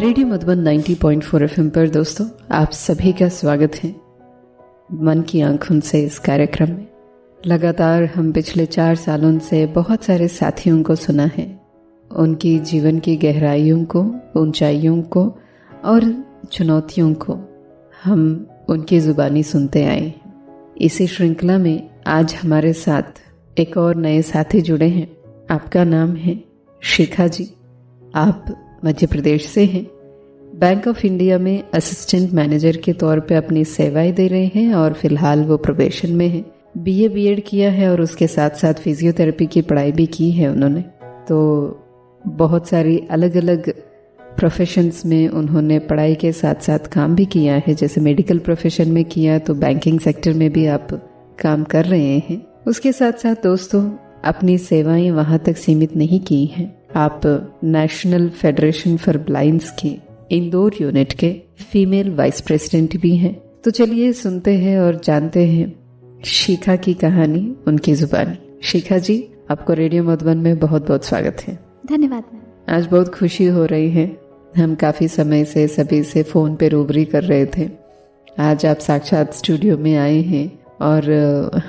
Radio Madhuban 90.4 FM पर दोस्तों आप सभी का स्वागत है मन की आंखों से इस कार्यक्रम में। लगातार हम पिछले 4 सालों से बहुत सारे साथियों को सुना है, उनकी जीवन की गहराइयों को, ऊंचाइयों को और चुनौतियों को हम उनकी जुबानी सुनते आए हैं। इसी श्रृंखला में आज हमारे साथ एक और नए साथी जुड़े हैं। आपका नाम है शिखा जी। आप मध्य प्रदेश से हैं। बैंक ऑफ इंडिया में असिस्टेंट मैनेजर के तौर पे अपनी सेवाएं दे रहे हैं और फिलहाल वो प्रोबेशन में हैं। बीए बीएड किया है और उसके साथ साथ फिजियोथेरेपी की पढ़ाई भी की है उन्होंने। तो बहुत सारी अलग अलग प्रोफेशंस में उन्होंने पढ़ाई के साथ साथ काम भी किया है। जैसे मेडिकल प्रोफेशन में किया तो बैंकिंग सेक्टर में भी आप काम कर रहे हैं। उसके साथ साथ दोस्तों अपनी सेवाएं वहां तक सीमित नहीं की हैं। आप नेशनल फेडरेशन फॉर ब्लाइंड्स के इंदौर यूनिट के फीमेल वाइस प्रेसिडेंट भी हैं। तो चलिए सुनते हैं और जानते हैं शिखा की कहानी उनकी जुबानी। शिखा जी, आपको रेडियो मधुबन में बहुत बहुत स्वागत है। धन्यवाद मैम। आज बहुत खुशी हो रही है। हम काफी समय से सभी से फोन पे रूबरी कर रहे थे। आज आप साक्षात स्टूडियो में आए हैं और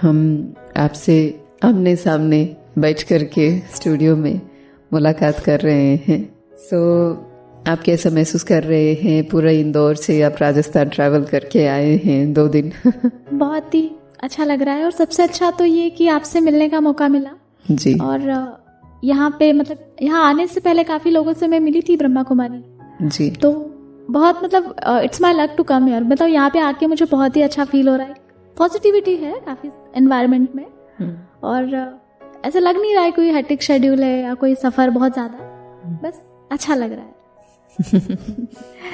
हम आपसे आमने सामने बैठ करके स्टूडियो में मुलाकात कर रहे हैं। आप कैसा महसूस कर रहे हैं? पूरा इंदौर से आप राजस्थान ट्रैवल करके आए हैं 2 दिन। बहुत ही अच्छा लग रहा है और सबसे अच्छा तो ये कि आपसे मिलने का मौका मिला जी। और यहाँ पे मतलब यहाँ आने से पहले काफी लोगों से मैं मिली थी ब्रह्मा कुमारी जी। तो बहुत मतलब it's my luck to come here. मतलब यहाँ पे आके मुझे बहुत ही अच्छा फील हो रहा है। पॉजिटिविटी है काफी एनवायरनमेंट में और ऐसा लग नहीं रहा है कोई हेक्टिक शेड्यूल है या कोई सफर बहुत ज्यादा। बस अच्छा लग रहा है।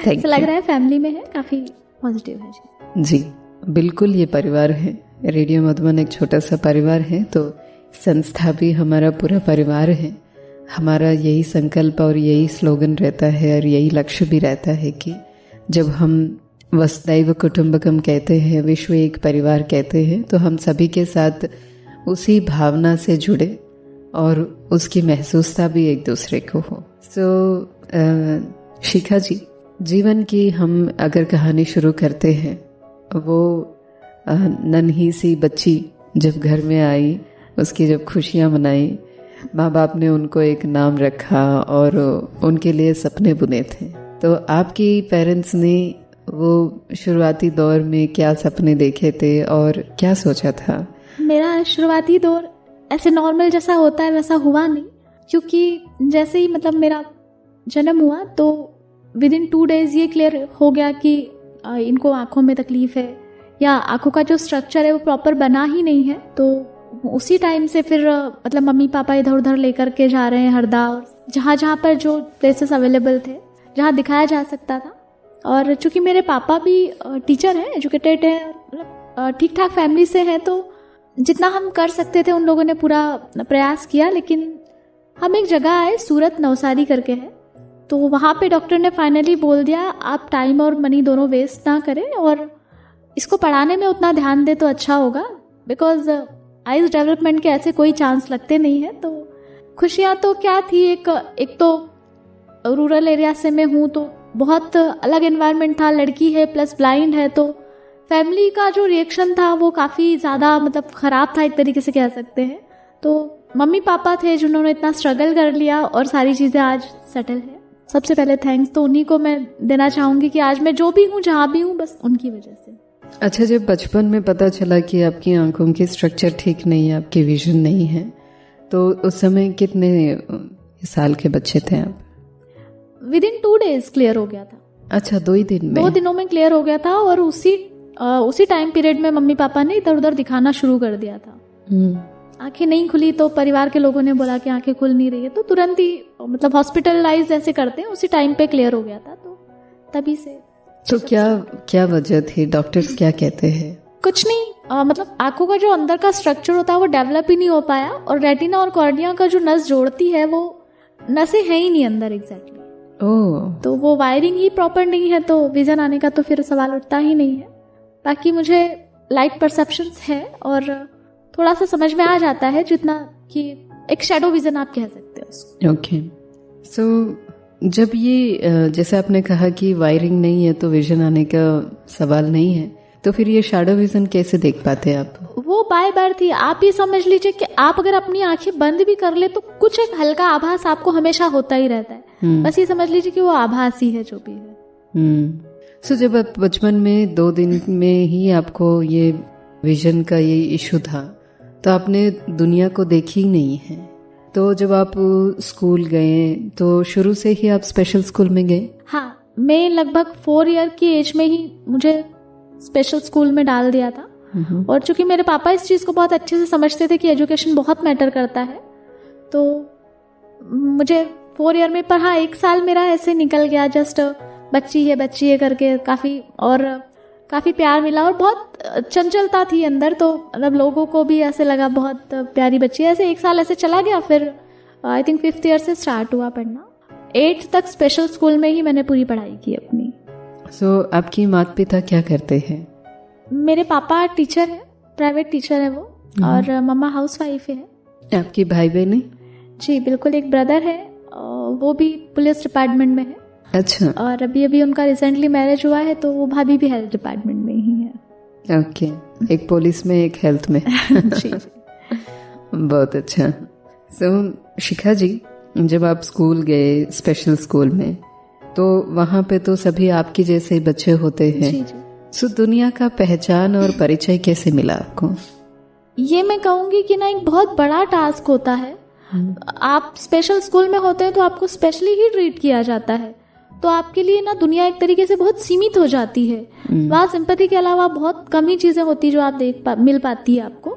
ऐसा लग रहा है फैमिली में है, काफी पॉजिटिव है जी। बिल्कुल, ये परिवार है। रेडियो मधुबन एक छोटा सा परिवार है, तो संस्था भी हमारा पूरा परिवार है। हमारा यही संकल्प और यही स्लोगन रहता है और यही लक्ष्य भी रहता है कि जब हम वसुधैव कुटुंबकम कहते हैं, विश्व एक परिवार कहते हैं, तो हम सभी के साथ उसी भावना से जुड़े और उसकी महसूसता भी एक दूसरे को हो। शिखा जी, जीवन की हम अगर कहानी शुरू करते हैं, वो नन्ही सी बच्ची जब घर में आई, उसकी जब खुशियां मनाई, माँ बाप ने उनको एक नाम रखा और उनके लिए सपने बुने थे। तो आपकी पेरेंट्स ने वो शुरुआती दौर में क्या सपने देखे थे और क्या सोचा था? मेरा शुरुआती दौर ऐसे नॉर्मल जैसा होता है वैसा हुआ नहीं, क्योंकि जैसे ही मतलब मेरा जन्म हुआ तो विद इन 2 days ये क्लियर हो गया कि इनको आंखों में तकलीफ है या आंखों का जो स्ट्रक्चर है वो प्रॉपर बना ही नहीं है। तो उसी टाइम से फिर मतलब मम्मी पापा इधर उधर लेकर के जा रहे हैं हरदा, और जहाँ जहाँ पर जो प्लेसेस अवेलेबल थे, जहाँ दिखाया जा सकता था। और चूँकि मेरे पापा भी टीचर हैं, एजुकेटेड हैं, मतलब ठीक ठाक फैमिली से हैं, तो जितना हम कर सकते थे उन लोगों ने पूरा प्रयास किया। लेकिन हम एक जगह आए, सूरत नवसारी करके है, तो वहाँ पे डॉक्टर ने फाइनली बोल दिया आप टाइम और मनी दोनों वेस्ट ना करें और इसको पढ़ाने में उतना ध्यान दे तो अच्छा होगा, बिकॉज आइज डेवलपमेंट के ऐसे कोई चांस लगते नहीं है। तो खुशियाँ तो क्या थी, एक तो रूरल एरिया से मैं हूँ तो बहुत अलग एनवायरनमेंट था, लड़की है प्लस ब्लाइंड है, तो फैमिली का जो रिएक्शन था वो काफ़ी ज़्यादा मतलब ख़राब था, एक तरीके से कह सकते हैं। तो मम्मी पापा थे जिन्होंने इतना स्ट्रगल कर लिया और सारी चीज़ें आज सेटल है। सबसे पहले थैंक्स तो उन्हीं को मैं देना चाहूँगी कि आज मैं जो भी हूँ, जहाँ भी हूँ, बस उनकी वजह से। अच्छा, जब बचपन में पता चला कि आपकी आंखों की स्ट्रक्चर ठीक नहीं है, आपकी विजन नहीं है, तो उस समय कितने साल के बच्चे थे आप? विद इन 2 days क्लियर हो गया था। अच्छा, 2 ही दिन में? 2 दिनों में क्लियर हो गया था और उसी टाइम पीरियड में मम्मी पापा ने इधर उधर दिखाना शुरू कर दिया था। आंखें नहीं खुली तो परिवार के लोगों ने बोला कि आंखें खुल नहीं रही है, तो तुरंत ही मतलब हॉस्पिटलाइज ऐसे करते हैं, उसी टाइम पे क्लियर हो गया था। तो तभी से। तो क्या वजह थी? डॉक्टर्स क्या कहते हैं? कुछ नहीं, मतलब आंखों का जो अंदर का स्ट्रक्चर होता है वो डेवलप ही नहीं हो पाया और रेटिना और कॉर्निया का जो नस जोड़ती है वो नसें है ही नहीं अंदर एग्जैक्टली। तो वो वायरिंग ही प्रॉपर नहीं है, तो विजन आने का तो फिर सवाल उठता ही नहीं है। बाकी मुझे लाइट परसेप्शंस है और थोड़ा सा समझ में आ जाता है, जितना कि एक शैडो विजन आप कह सकते हो उसको। ओके। सो जब ये जैसे आपने कहा कि वायरिंग नहीं है तो विजन आने का सवाल नहीं है, तो फिर ये शैडो विजन कैसे देख पाते हैं आप? वो बाय बर्थ ही, आप ये समझ लीजिए कि आप अगर अपनी आंखें बंद भी कर ले तो कुछ एक हल्का आभास आपको हमेशा होता ही रहता है। बस ये समझ लीजिए कि वो आभास ही है जो भी है। सो जब आप बचपन में 2 दिन में ही आपको ये विजन का ये इशू था, तो आपने दुनिया को देखी ही नहीं है, तो जब आप स्कूल गए तो शुरू से ही आप स्पेशल स्कूल में गए? हाँ, मैं लगभग 4 ईयर की एज में ही मुझे स्पेशल स्कूल में डाल दिया था। और चूंकि मेरे पापा इस चीज़ को बहुत अच्छे से समझते थे कि एजुकेशन बहुत मैटर करता है, तो मुझे 4 ईयर में, पर हाँ 1 साल मेरा ऐसे निकल गया, जस्ट बच्ची है करके काफ़ी प्यार मिला और बहुत चंचलता थी अंदर, तो मतलब लोगों को भी ऐसे लगा बहुत प्यारी बच्ची है। ऐसे 1 साल ऐसे चला गया, फिर आई थिंक 5th ईयर से स्टार्ट हुआ पढ़ना। 8th तक स्पेशल स्कूल में ही मैंने पूरी पढ़ाई की अपनी। सो आपकी माता पिता क्या करते हैं? मेरे पापा टीचर है, प्राइवेट टीचर है वो, और मम्मा हाउस वाइफ है। आपकी भाई बहन? जी बिल्कुल, एक ब्रदर है, वो भी पुलिस डिपार्टमेंट में है। अच्छा। और अभी उनका रिसेंटली मैरिज हुआ है, तो वो भाभी भी हेल्थ डिपार्टमेंट में ही है। ओके, एक पुलिस में एक हेल्थ में। जी। बहुत अच्छा। सो शिखा जी, जब आप स्कूल गए स्पेशल स्कूल में, तो वहाँ पे तो सभी आपके जैसे बच्चे होते हैं। जी जी। सो दुनिया का पहचान और परिचय कैसे मिला आपको? ये मैं कहूँगी कि ना एक बहुत बड़ा टास्क होता है। आप स्पेशल स्कूल में होते हैं तो आपको स्पेशली ही ट्रीट किया जाता है, तो आपके लिए ना दुनिया एक तरीके से बहुत सीमित हो जाती है। वहाँ सिंपैथी के अलावा बहुत कम ही चीजें होती है जो आप मिल पाती है आपको।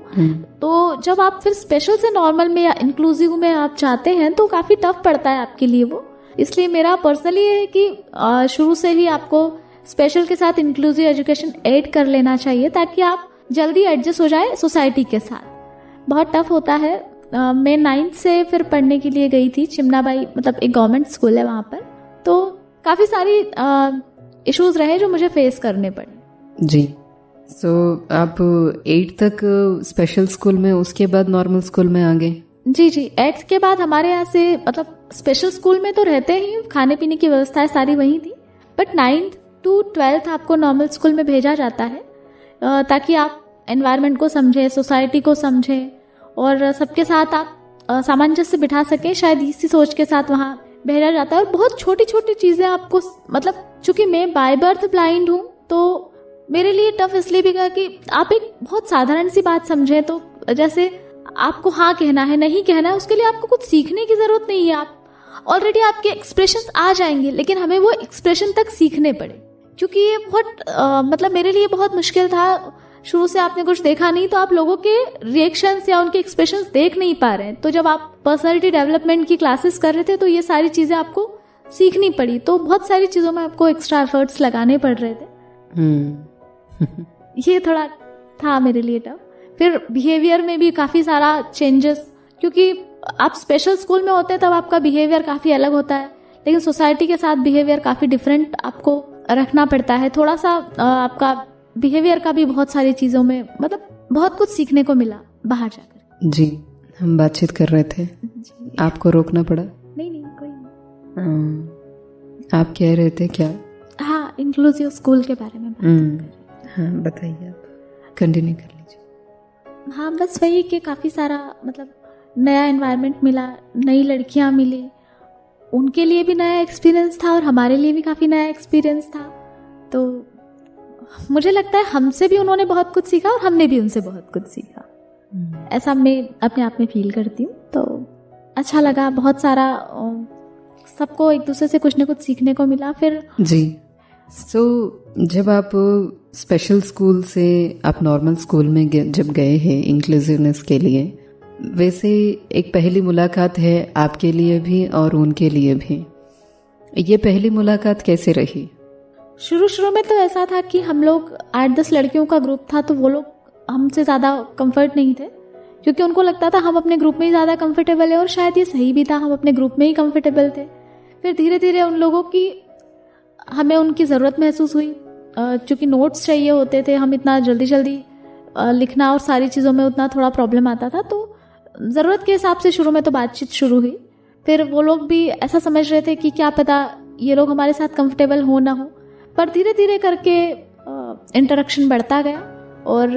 तो जब आप फिर स्पेशल से नॉर्मल में या इंक्लूसिव में आप चाहते हैं तो काफी टफ पड़ता है आपके लिए वो। इसलिए मेरा पर्सनली है कि शुरू से ही आपको स्पेशल के साथ इंक्लूसिव एजुकेशन ऐड कर लेना चाहिए, ताकि आप जल्दी एडजस्ट हो जाए सोसाइटी के साथ। बहुत टफ होता है। मैं 9th से फिर पढ़ने के लिए गई थी चिमनाबाई, मतलब एक गवर्नमेंट स्कूल है वहाँ पर, तो काफ़ी सारी इश्यूज रहे जो मुझे फेस करने पड़े। जी। सो आप 8 तक स्पेशल स्कूल में, उसके बाद नॉर्मल स्कूल में आ गए? जी जी, 8th के बाद हमारे यहाँ से, मतलब स्पेशल स्कूल में तो रहते ही, खाने पीने की व्यवस्थाएं सारी वही थी, बट 9th to 12th आपको नॉर्मल स्कूल में भेजा जाता है, ताकि आप एनवायरनमेंट को समझें, सोसाइटी को समझें और सबके साथ आप सामंजस्य बिठा सकें। शायद इसी सोच के साथ वहाँ भेजा जाता है। और बहुत छोटी छोटी चीज़ें आपको, मतलब चूंकि मैं बाय बर्थ ब्लाइंड हूँ, तो मेरे लिए टफ इसलिए भी कि आप एक बहुत साधारण सी बात समझें, तो जैसे आपको हाँ कहना है, नहीं कहना है, उसके लिए आपको कुछ सीखने की ज़रूरत नहीं है। आप ऑलरेडी आपके एक्सप्रेशंस आ जाएंगे, लेकिन हमें वो एक्सप्रेशन तक सीखने पड़े, क्योंकि ये बहुत मतलब मेरे लिए बहुत मुश्किल था। शुरू से आपने कुछ देखा नहीं, तो आप लोगों के रिएक्शंस या उनके एक्सप्रेशंस देख नहीं पा रहे हैं। तो जब आप पर्सनालिटी डेवलपमेंट की क्लासेस कर रहे थे, तो ये सारी चीज़ें आपको सीखनी पड़ी, तो बहुत सारी चीज़ों में आपको एक्स्ट्रा एफर्ट्स लगाने पड़ रहे थे। ये थोड़ा था मेरे लिए टफ। फिर बिहेवियर में भी काफ़ी सारा चेंजेस, क्योंकि आप स्पेशल स्कूल में होते हैं तब आपका बिहेवियर काफ़ी अलग होता है, लेकिन सोसाइटी के साथ बिहेवियर काफ़ी डिफरेंट आपको रखना पड़ता है। थोड़ा सा आपका बिहेवियर का भी बहुत सारी चीज़ों में, मतलब बहुत कुछ सीखने को मिला बाहर जाकर। जी, हम बातचीत कर रहे थे, आपको रोकना पड़ा? नहीं कोई नहीं। आप कह रहे थे क्या? हाँ, इंक्लूसिव स्कूल के बारे में बात। हाँ बताइए, आप कंटिन्यू कर लीजिए। हाँ, बस वही कि काफ़ी सारा, मतलब नया एनवायरनमेंट मिला, नई लड़कियाँ मिली, उनके लिए भी नया एक्सपीरियंस था और हमारे लिए भी काफ़ी नया एक्सपीरियंस था। तो मुझे लगता है हमसे भी उन्होंने बहुत कुछ सीखा और हमने भी उनसे बहुत कुछ सीखा, ऐसा मैं अपने आप में फील करती हूँ। तो अच्छा लगा, बहुत सारा सबको एक दूसरे से कुछ ना कुछ सीखने को मिला। फिर जी, जब आप स्पेशल स्कूल से आप नॉर्मल स्कूल में जब गए हैं इंक्लूसिवनेस के लिए, वैसे एक पहली मुलाकात है आपके लिए भी और उनके लिए भी। ये पहली मुलाकात कैसे रही? शुरू में तो ऐसा था कि हम लोग 8-10 लड़कियों का ग्रुप था, तो वो लोग हमसे ज़्यादा कंफर्ट नहीं थे, क्योंकि उनको लगता था हम अपने ग्रुप में ही ज़्यादा कंफर्टेबल है, और शायद ये सही भी था, हम अपने ग्रुप में ही कंफर्टेबल थे। फिर धीरे धीरे उन लोगों की, हमें उनकी ज़रूरत महसूस हुई, क्योंकि नोट्स चाहिए होते थे, हम इतना जल्दी लिखना और सारी चीज़ों में उतना थोड़ा प्रॉब्लम आता था, तो ज़रूरत के हिसाब से शुरू में तो बातचीत शुरू हुई। फिर वो लोग भी ऐसा समझ रहे थे कि क्या पता ये लोग हमारे साथ कंफर्टेबल हो ना हो, पर धीरे धीरे करके इंटरेक्शन बढ़ता गया। और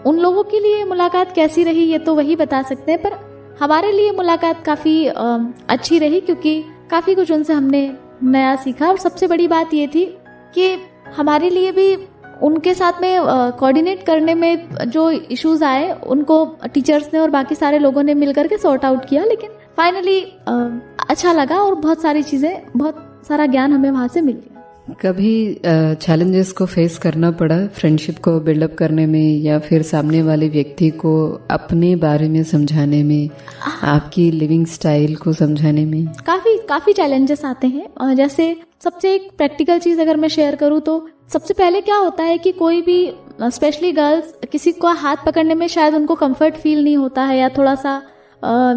उन लोगों के लिए मुलाकात कैसी रही ये तो वही बता सकते हैं, पर हमारे लिए मुलाकात काफ़ी अच्छी रही, क्योंकि काफ़ी कुछ उनसे हमने नया सीखा। और सबसे बड़ी बात ये थी कि हमारे लिए भी उनके साथ में कोऑर्डिनेट करने में जो इश्यूज आए उनको टीचर्स ने और बाकी सारे लोगों ने मिलकर के सॉर्ट आउट किया, लेकिन फाइनली अच्छा लगा और बहुत सारी चीज़ें, बहुत सारा ज्ञान हमें वहाँ से मिल गया। कभी चैलेंजेस को फेस करना पड़ा फ्रेंडशिप को बिल्डअप करने में, या फिर सामने वाले व्यक्ति को अपने बारे में समझाने में, आपकी लिविंग स्टाइल को समझाने में? काफ़ी चैलेंजेस आते हैं। और जैसे सबसे एक प्रैक्टिकल चीज़ अगर मैं शेयर करूँ तो सबसे पहले क्या होता है कि कोई भी स्पेशली गर्ल्स किसी को हाथ पकड़ने में शायद उनको कंफर्ट फील नहीं होता है, या थोड़ा सा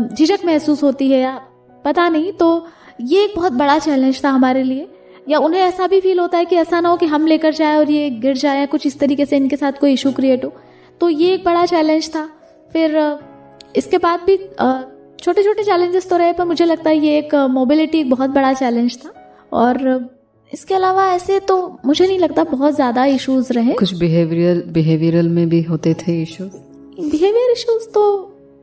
झिझक महसूस होती है, या पता नहीं। तो ये एक बहुत बड़ा चैलेंज था हमारे लिए। या उन्हें ऐसा भी फील होता है कि ऐसा ना हो कि हम लेकर जाए और ये गिर जाए, या कुछ इस तरीके से इनके साथ कोई इशू क्रिएट हो। तो ये एक बड़ा चैलेंज था। फिर इसके बाद भी छोटे छोटे चैलेंजेस तो रहे, पर मुझे लगता है ये एक मोबिलिटी एक बहुत बड़ा चैलेंज था। और इसके अलावा ऐसे तो मुझे नहीं लगता बहुत ज़्यादा इश्यूज रहे। कुछ बिहेवियरल में भी होते थे इश्यूज? बिहेवियर इश्यूज तो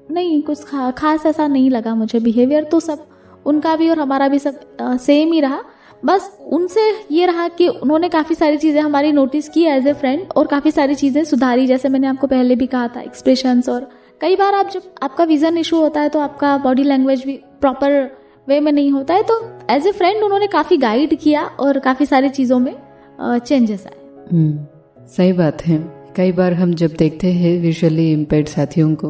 नहीं, कुछ खास ऐसा नहीं लगा मुझे। बिहेवियर तो सब उनका भी और हमारा भी सब सेम ही रहा। बस उनसे ये रहा कि उन्होंने काफ़ी सारी चीज़ें हमारी नोटिस की एज ए फ्रेंड, और काफ़ी सारी चीज़ें सुधारी। जैसे मैंने आपको पहले भी कहा था, एक्सप्रेशंस। और कई बार आप जब आपका विजन इशू होता है तो आपका बॉडी लैंग्वेज भी प्रॉपर वे में नहीं होता है, तो एज ए फ्रेंड उन्होंने काफ़ी गाइड किया और काफ़ी सारी चीज़ों में चेंजेस आए। सही बात है। कई बार हम जब देखते हैं विजुअली इम्पेयर्ड साथियों को,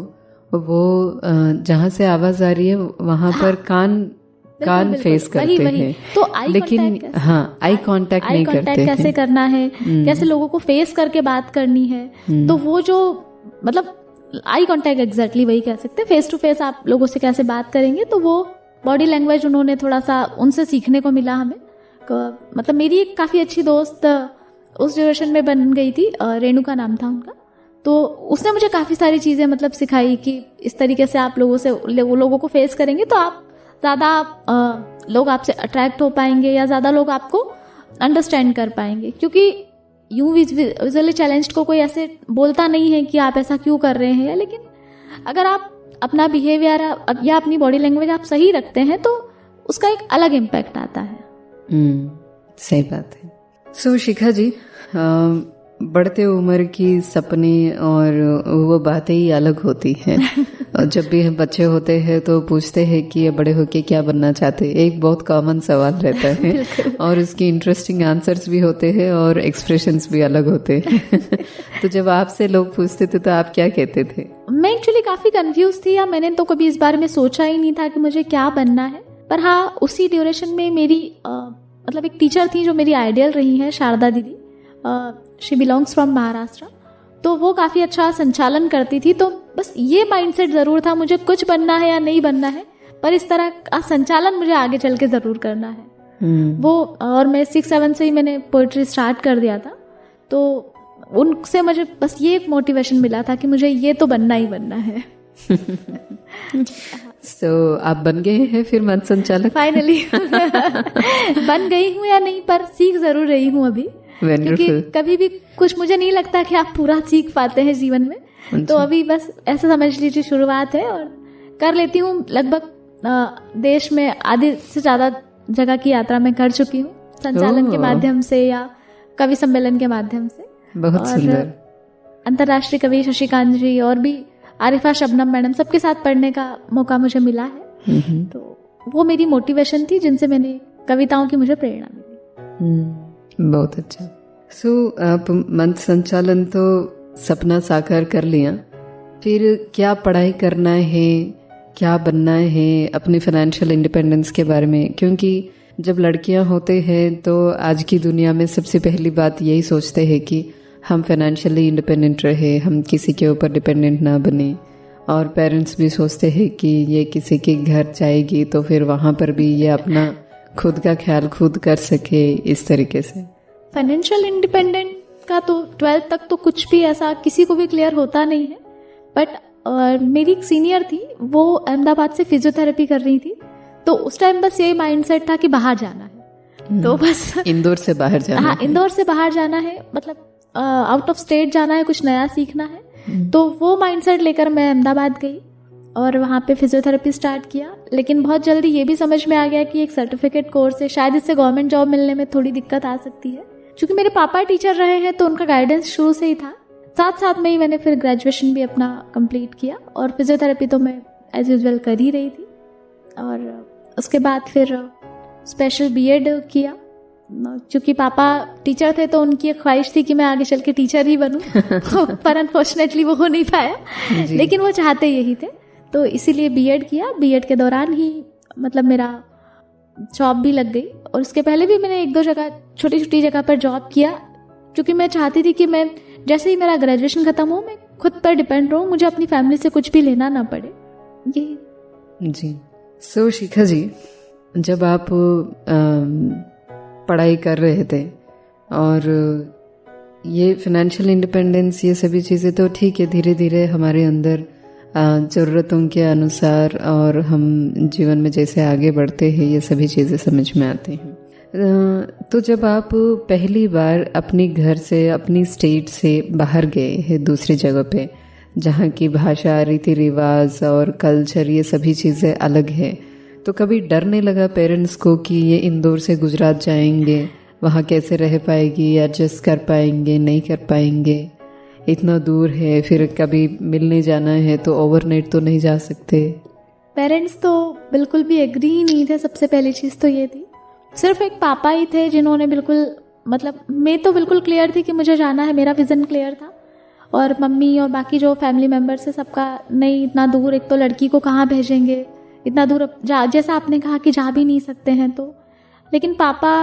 वो जहाँ से आवाज़ आ रही है वहाँ पर कान फेस करते हैं, तो लेकिन आई कांटेक्ट नहीं करते। कैसे करना है, कैसे लोगों को फेस करके बात करनी है। तो वो जो मतलब आई कांटेक्ट एग्जैक्टली वही कह सकते हैं। फेस टू फेस आप लोगों से कैसे बात करेंगे, तो वो बॉडी लैंग्वेज उन्होंने थोड़ा सा उनसे सीखने को मिला हमें। मतलब मेरी एक काफ़ी अच्छी दोस्त उस ड्यूरेशन में बन गई थी, रेणु का नाम था उनका। तो उसने मुझे काफ़ी सारी चीज़ें मतलब सिखाई कि इस तरीके से आप लोगों को फेस करेंगे तो आप ज़्यादा लोग आपसे अट्रैक्ट हो पाएंगे, या ज़्यादा लोग आपको अंडरस्टैंड कर पाएंगे। क्योंकि यूँ विजुअली चैलेंज्ड को कोई ऐसे बोलता नहीं है कि आप ऐसा क्यों कर रहे हैं, लेकिन अगर आप अपना बिहेवियर या अपनी बॉडी लैंग्वेज आप सही रखते हैं तो उसका एक अलग इम्पैक्ट आता है। सही बात है। सो शिखा जी, बढ़ते उम्र की सपने और वो बातें ही अलग होती हैं। और जब भी हम बच्चे होते हैं तो पूछते हैं कि ये बड़े होके क्या बनना चाहते हैं, एक बहुत कॉमन सवाल रहता है और उसकी इंटरेस्टिंग आंसर्स भी होते हैं और एक्सप्रेशंस भी अलग होते हैं। तो जब आपसे लोग पूछते थे तो आप क्या कहते थे? मैं एक्चुअली काफ़ी कंफ्यूज थी, या मैंने तो कभी इस बारे में सोचा ही नहीं था कि मुझे क्या बनना है। पर हाँ, उसी ड्यूरेशन में मेरी मतलब एक टीचर थी जो मेरी आइडियल रही है, शारदा दीदी। She belongs from Maharashtra. तो वो काफ़ी अच्छा संचालन करती थी। तो बस ये माइंडसेट ज़रूर था, मुझे कुछ बनना है या नहीं बनना है, पर इस तरह का संचालन मुझे आगे चल के ज़रूर करना है। वो और मैं 6-7 से ही मैंने पोइट्री स्टार्ट कर दिया था। तो उनसे मुझे बस ये एक मोटिवेशन मिला था कि मुझे ये तो बनना ही बनना है। So, आप बन गए हैं फिर मंच संचालक? फाइनली बन गई हूँ या नहीं, पर सीख ज़रूर रही हूँ अभी। क्योंकि कभी भी कुछ मुझे नहीं लगता कि आप पूरा सीख पाते हैं जीवन में। तो अभी बस ऐसा समझ लीजिए शुरुआत है, और कर लेती हूँ। लगभग देश में आधे से ज़्यादा जगह की यात्रा मैं कर चुकी हूँ, संचालन के माध्यम से या कवि सम्मेलन के माध्यम से। बहुत सुंदर। अंतर्राष्ट्रीय कवि शशिकांत जी और भी आरिफा शबनम मैडम, सबके साथ पढ़ने का मौका मुझे मिला है। तो वो मेरी मोटिवेशन थी, जिनसे मैंने कविताओं की मुझे प्रेरणा मिली। बहुत अच्छा। सो आप मंच संचालन तो सपना साकार कर लिया, फिर क्या पढ़ाई करना है, क्या बनना है, अपनी फाइनेंशियल इंडिपेंडेंस के बारे में? क्योंकि जब लड़कियां होते हैं तो आज की दुनिया में सबसे पहली बात यही सोचते हैं कि हम फाइनेंशियली इंडिपेंडेंट रहे, हम किसी के ऊपर डिपेंडेंट ना बने। और पेरेंट्स भी सोचते हैं कि ये किसी के घर जाएगी तो फिर वहाँ पर भी ये अपना खुद का ख्याल खुद कर सके, इस तरीके से। फाइनेंशियल इंडिपेंडेंट का तो 12th तक तो कुछ भी ऐसा किसी को भी क्लियर होता नहीं है। बट मेरी एक सीनियर थी, वो अहमदाबाद से फिजियोथेरेपी कर रही थी। तो उस टाइम बस यही माइंडसेट था कि बाहर जाना है, तो बस इंदौर से बाहर जाना हाँ, इंदौर से बाहर जाना है, मतलब आउट ऑफ स्टेट जाना है, कुछ नया सीखना है। तो वो माइंडसेट लेकर मैं अहमदाबाद गई और वहाँ पे फिजियोथेरेपी स्टार्ट किया। लेकिन बहुत जल्दी ये भी समझ में आ गया कि एक सर्टिफिकेट कोर्स है, शायद इससे गवर्नमेंट जॉब मिलने में थोड़ी दिक्कत आ सकती है। क्योंकि मेरे पापा टीचर रहे हैं तो उनका गाइडेंस शुरू से ही था। साथ साथ में ही मैंने फिर ग्रेजुएशन भी अपना कंप्लीट किया और फिजियोथेरेपी तो मैं एज यूजुअल कर ही रही थी। और उसके बाद फिर स्पेशल बीएड किया, क्योंकि पापा टीचर थे तो उनकी एक ख्वाहिश थी कि मैं आगे चल के टीचर ही बनूं पर अनफॉर्चुनेटली वो हो नहीं पाया, लेकिन वो चाहते यही थे, तो इसीलिए बीएड किया। बीएड के दौरान ही मतलब मेरा जॉब भी लग गई और उसके पहले भी मैंने 1-2 जगह छोटी छोटी जगह पर जॉब किया, क्योंकि मैं चाहती थी कि मैं जैसे ही मेरा ग्रेजुएशन खत्म हो मैं खुद पर डिपेंड रहूं, मुझे अपनी फैमिली से कुछ भी लेना ना पड़े। ये जी। सो शिखा जी, जब आप पढ़ाई कर रहे थे और ये फाइनेंशियल इंडिपेंडेंस, ये सभी चीज़ें तो ठीक है, धीरे धीरे हमारे अंदर ज़रूरतों के अनुसार और हम जीवन में जैसे आगे बढ़ते हैं ये सभी चीज़ें समझ में आती हैं। तो जब आप पहली बार अपने घर से, अपनी स्टेट से बाहर गए हैं दूसरी जगह पे, जहाँ की भाषा, रीति रिवाज और कल्चर ये सभी चीज़ें अलग है, तो कभी डर नहीं लगा पेरेंट्स को कि ये इंदौर से गुजरात जाएंगे, वहाँ कैसे रह पाएगी, एडजस्ट कर पाएंगे, नहीं कर पाएंगे, इतना दूर है, फिर कभी मिलने जाना है तो ओवरनाइट तो नहीं जा सकते? पेरेंट्स तो बिल्कुल भी एग्री ही नहीं थे। सबसे पहली चीज़ तो ये थी, सिर्फ एक पापा ही थे जिन्होंने बिल्कुल, मतलब मैं तो बिल्कुल क्लियर थी कि मुझे जाना है, मेरा विज़न क्लियर था। और मम्मी और बाकी जो फैमिली मेम्बर्स है सबका, नहीं इतना दूर, एक तो लड़की को कहाँ भेजेंगे इतना दूर, जैसा आपने कहा कि जा भी नहीं सकते हैं तो। लेकिन पापा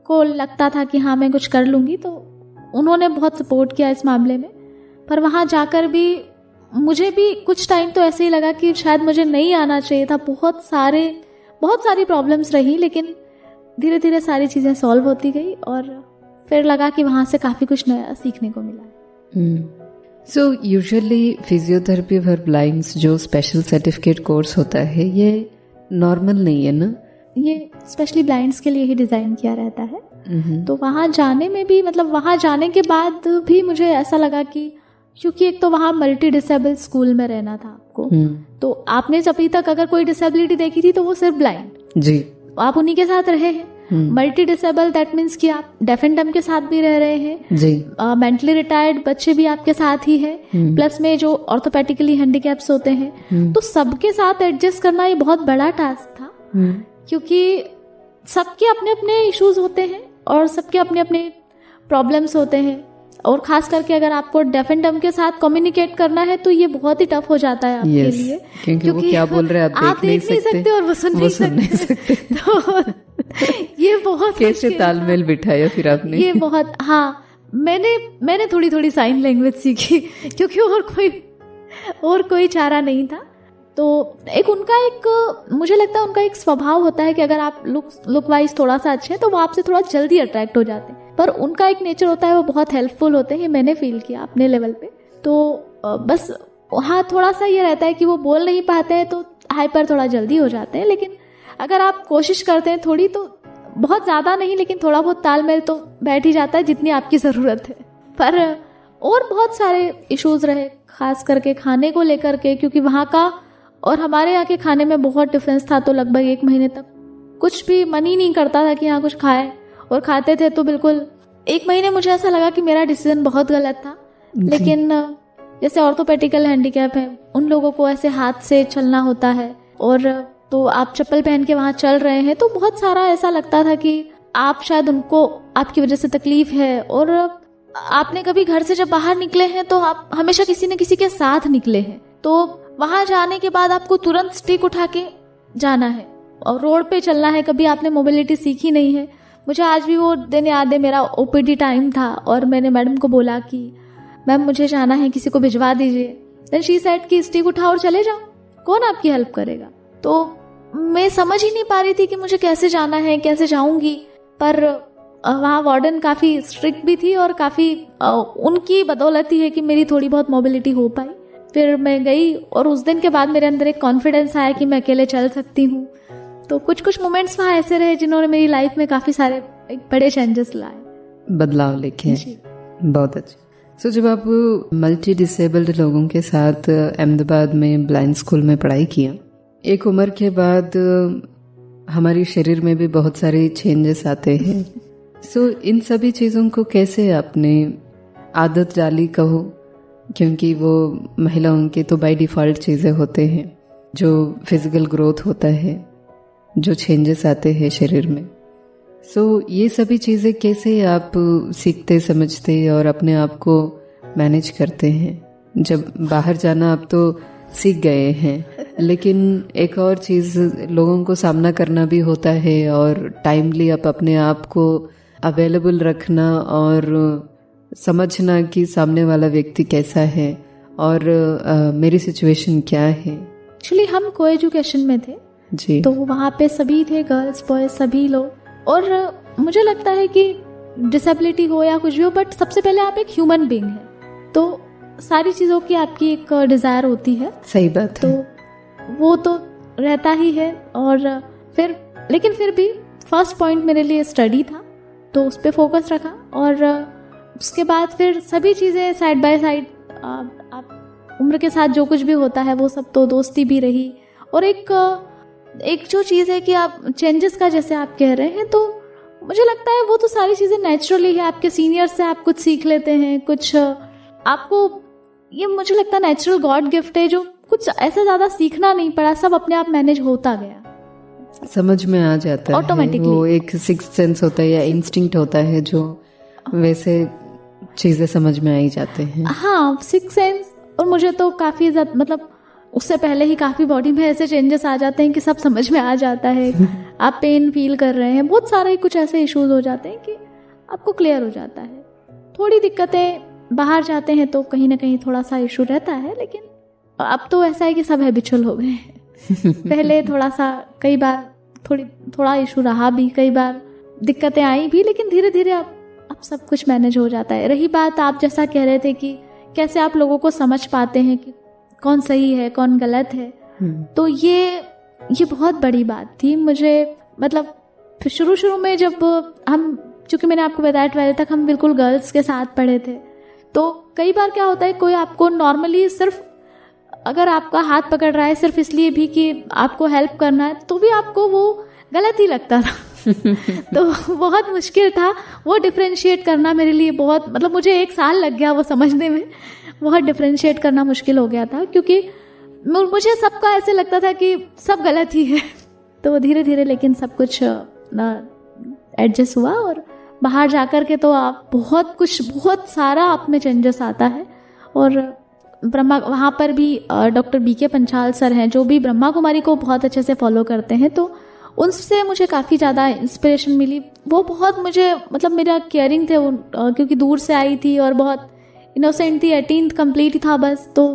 को लगता था कि हाँ मैं कुछ कर लूँगी, तो उन्होंने बहुत सपोर्ट किया इस मामले में। पर वहाँ जाकर भी मुझे भी कुछ टाइम तो ऐसे ही लगा कि शायद मुझे नहीं आना चाहिए था। बहुत सारी प्रॉब्लम्स रही, लेकिन धीरे धीरे सारी चीज़ें सॉल्व होती गई और फिर लगा कि वहाँ से काफ़ी कुछ नया सीखने को मिला। So usually physiotherapy for blinds जो स्पेशल सर्टिफिकेट कोर्स होता है ये नॉर्मल नहीं है ना? ये स्पेशली ब्लाइंड्स के लिए ही डिज़ाइन किया रहता है। तो वहाँ जाने में भी, मतलब वहाँ जाने के बाद भी मुझे ऐसा लगा कि क्योंकि एक तो वहाँ मल्टी डिसेबल स्कूल में रहना था आपको, तो आपने अभी तक अगर कोई डिसेबिलिटी देखी थी तो वो सिर्फ ब्लाइंड जी, आप उन्हीं के साथ रहे हैं। मल्टी डिसेबल दैट मीन्स कि आप डेफ एंड डम के साथ भी रह रहे हैं जी, मेंटली रिटायर्ड बच्चे भी आपके साथ ही है, प्लस में जो ऑर्थोपेडिकली हैंडीकैप्स होते हैं, तो सबके साथ एडजस्ट करना ये बहुत बड़ा टास्क था। क्योंकि सबके अपने अपने इश्यूज होते हैं और सबके अपने अपने प्रॉब्लम्स होते हैं, और खास करके अगर आपको डेफ एंड डम के साथ कम्युनिकेट करना है तो ये बहुत ही टफ हो जाता है आपके लिए, क्योंकि वो क्या बोल रहे हैं आप देख नहीं सकते और वो सुन नहीं सकते। तो ये बहुत कैसे तालमेल बिठाया फिर आपने? ये बहुत, हाँ, मैंने थोड़ी थोड़ी साइन लैंग्वेज सीखी क्योंकि और कोई चारा नहीं था। तो मुझे लगता है उनका एक स्वभाव होता है कि अगर आप लुक वाइज थोड़ा सा अच्छे हैं तो वो आपसे थोड़ा जल्दी अट्रैक्ट हो जाते हैं, पर उनका एक नेचर होता है वो बहुत हेल्पफुल होते हैं। मैंने फील किया अपने लेवल पे। तो बस हाँ थोड़ा सा ये रहता है कि वो बोल नहीं पाते हैं तो हाइपर थोड़ा जल्दी हो जाते हैं, लेकिन अगर आप कोशिश करते हैं थोड़ी, तो बहुत ज़्यादा नहीं लेकिन थोड़ा बहुत तालमेल तो बैठ ही जाता है जितनी आपकी ज़रूरत है। पर और बहुत सारे इश्यूज रहे, खास करके खाने को लेकर के, क्योंकि वहाँ का और हमारे यहाँ के खाने में बहुत डिफरेंस था। तो लगभग 1 महीने तक कुछ भी मन ही नहीं करता था कि यहाँ कुछ खाए, और खाते थे तो बिल्कुल 1 महीने मुझे ऐसा लगा कि मेरा डिसीजन बहुत गलत था। लेकिन जैसे ऑर्थोपेडिकल हैंडीकैप है, उन लोगों को ऐसे हाथ से चलना होता है, और तो आप चप्पल पहन के वहाँ चल रहे हैं, तो बहुत सारा ऐसा लगता था कि आप शायद उनको आपकी वजह से तकलीफ है, और आपने कभी घर से जब बाहर निकले हैं तो आप हमेशा किसी न किसी के साथ निकले हैं। तो वहां जाने के बाद आपको तुरंत स्टिक उठा के जाना है और रोड पे चलना है। कभी आपने मोबिलिटी सीखी नहीं है। मुझे आज भी वो दिन याद है, मेरा ओपीडी टाइम था और मैंने मैडम को बोला कि मैम मुझे जाना है, किसी को भिजवा दीजिए। देन शी सेड कि स्टिक उठाओ और चले जाओ, कौन आपकी हेल्प करेगा। तो मैं समझ ही नहीं पा रही थी कि मुझे कैसे जाना है, कैसे जाऊंगी। पर वहाँ वार्डन काफ़ी स्ट्रिक्ट भी थी और काफ़ी उनकी बदौलत ही है कि मेरी थोड़ी बहुत मोबिलिटी हो पाई। फिर मैं गई और उस दिन के बाद मेरे अंदर एक कॉन्फिडेंस आया कि मैं अकेले चल सकती हूँ। तो कुछ कुछ मोमेंट्स वहाँ ऐसे रहे जिन्होंने मेरी लाइफ में काफ़ी सारे एक बड़े चेंजेस लाए, बदलाव लेके। बहुत अच्छा। सो जब आप मल्टी डिसेबल्ड लोगों के साथ अहमदाबाद में ब्लाइंड स्कूल में पढ़ाई किया, एक उम्र के बाद हमारे शरीर में भी बहुत सारे चेंजेस आते हैं। सो इन सभी चीज़ों को कैसे आपने आदत डाली कहो, क्योंकि वो महिलाओं के तो बाय डिफ़ॉल्ट चीज़ें होते हैं, जो फिजिकल ग्रोथ होता है, जो चेंजेस आते हैं शरीर में। सो ये सभी चीज़ें कैसे आप सीखते समझते और अपने आप को मैनेज करते हैं? जब बाहर जाना आप तो सीख गए हैं, लेकिन एक और चीज़ लोगों को सामना करना भी होता है और टाइमली आप अपने आप को अवेलेबल रखना और समझना कि सामने वाला व्यक्ति कैसा है और मेरी सिचुएशन क्या है। एक्चुअली हम को एजुकेशन में थे जी, तो वहाँ पे सभी थे, गर्ल्स बॉयज सभी लोग। और मुझे लगता है कि डिसेबिलिटी हो या कुछ भी हो, बट सबसे पहले आप एक ह्यूमन बीइंग है, तो सारी चीज़ों की आपकी एक डिज़ायर होती है। सही बात है। तो वो तो रहता ही है। और लेकिन फिर भी फर्स्ट पॉइंट मेरे लिए स्टडी था, तो उस पर फोकस रखा। और उसके बाद फिर सभी चीज़ें साइड बाय साइड, आप उम्र के साथ जो कुछ भी होता है वो सब, तो दोस्ती भी रही। और एक जो चीज़ है कि आप चेंजेस का जैसे आप कह रहे हैं, तो मुझे लगता है वो तो सारी चीज़ें नेचुरली है। आपके सीनियर से आप कुछ सीख लेते हैं, कुछ आपको, ये मुझे लगता है नेचुरल गॉड गिफ्ट है, जो कुछ ऐसा ज़्यादा सीखना नहीं पड़ा, सब अपने आप मैनेज होता गया, समझ में आ जाता है ऑटोमेटिकली। वो एक सिक्स्थ सेंस होता है या इंस्टिंक्ट होता है, जो वैसे चीज़ें समझ में आ ही जाते हैं। हाँ, सिक्स्थ सेंस। और मुझे तो काफ़ी ज़्यादा, मतलब उससे पहले ही काफ़ी बॉडी में ऐसे चेंजेस आ जाते हैं कि सब समझ में आ जाता है। आप पेन फील कर रहे हैं, बहुत सारे कुछ ऐसे इश्यूज हो जाते हैं कि आपको क्लियर हो जाता है। थोड़ी दिक्कतें, बाहर जाते हैं तो कहीं ना कहीं थोड़ा सा इशू रहता है, लेकिन अब तो ऐसा है कि सब हैबिचुअल हो गए हैं। पहले थोड़ा सा, कई बार थोड़ा इशू रहा भी, कई बार दिक्कतें आई भी, लेकिन धीरे धीरे अब सब कुछ मैनेज हो जाता है। रही बात आप जैसा कह रहे थे कि कैसे आप लोगों को समझ पाते हैं कि कौन सही है कौन गलत है, तो ये बहुत बड़ी बात थी मुझे। मतलब शुरू में जब हम, चूँकि मैंने आपको बताया 12th तक हम बिल्कुल गर्ल्स के साथ पढ़े थे, तो कई बार क्या होता है, कोई आपको नॉर्मली सिर्फ अगर आपका हाथ पकड़ रहा है सिर्फ इसलिए भी कि आपको हेल्प करना है, तो भी आपको वो गलत ही लगता था। तो बहुत मुश्किल था वो डिफरेंशिएट करना मेरे लिए। बहुत, मतलब मुझे 1 साल लग गया वो समझने में। बहुत डिफरेंशिएट करना मुश्किल हो गया था, क्योंकि मुझे सबका ऐसे लगता था कि सब गलत ही है। तो धीरे धीरे लेकिन सब कुछ एडजस्ट हुआ, और बाहर जाकर के तो आप बहुत सारा आप में चेंजेस आता है। और ब्रह्मा, वहाँ पर भी डॉक्टर BK पंचाल सर हैं, जो भी ब्रह्मा कुमारी को बहुत अच्छे से फॉलो करते हैं, तो उनसे मुझे काफ़ी ज़्यादा इंस्पिरेशन मिली। वो बहुत मुझे, मतलब मेरा केयरिंग थे, क्योंकि दूर से आई थी और बहुत इनोसेंट थी, 18th कंप्लीट ही था बस, तो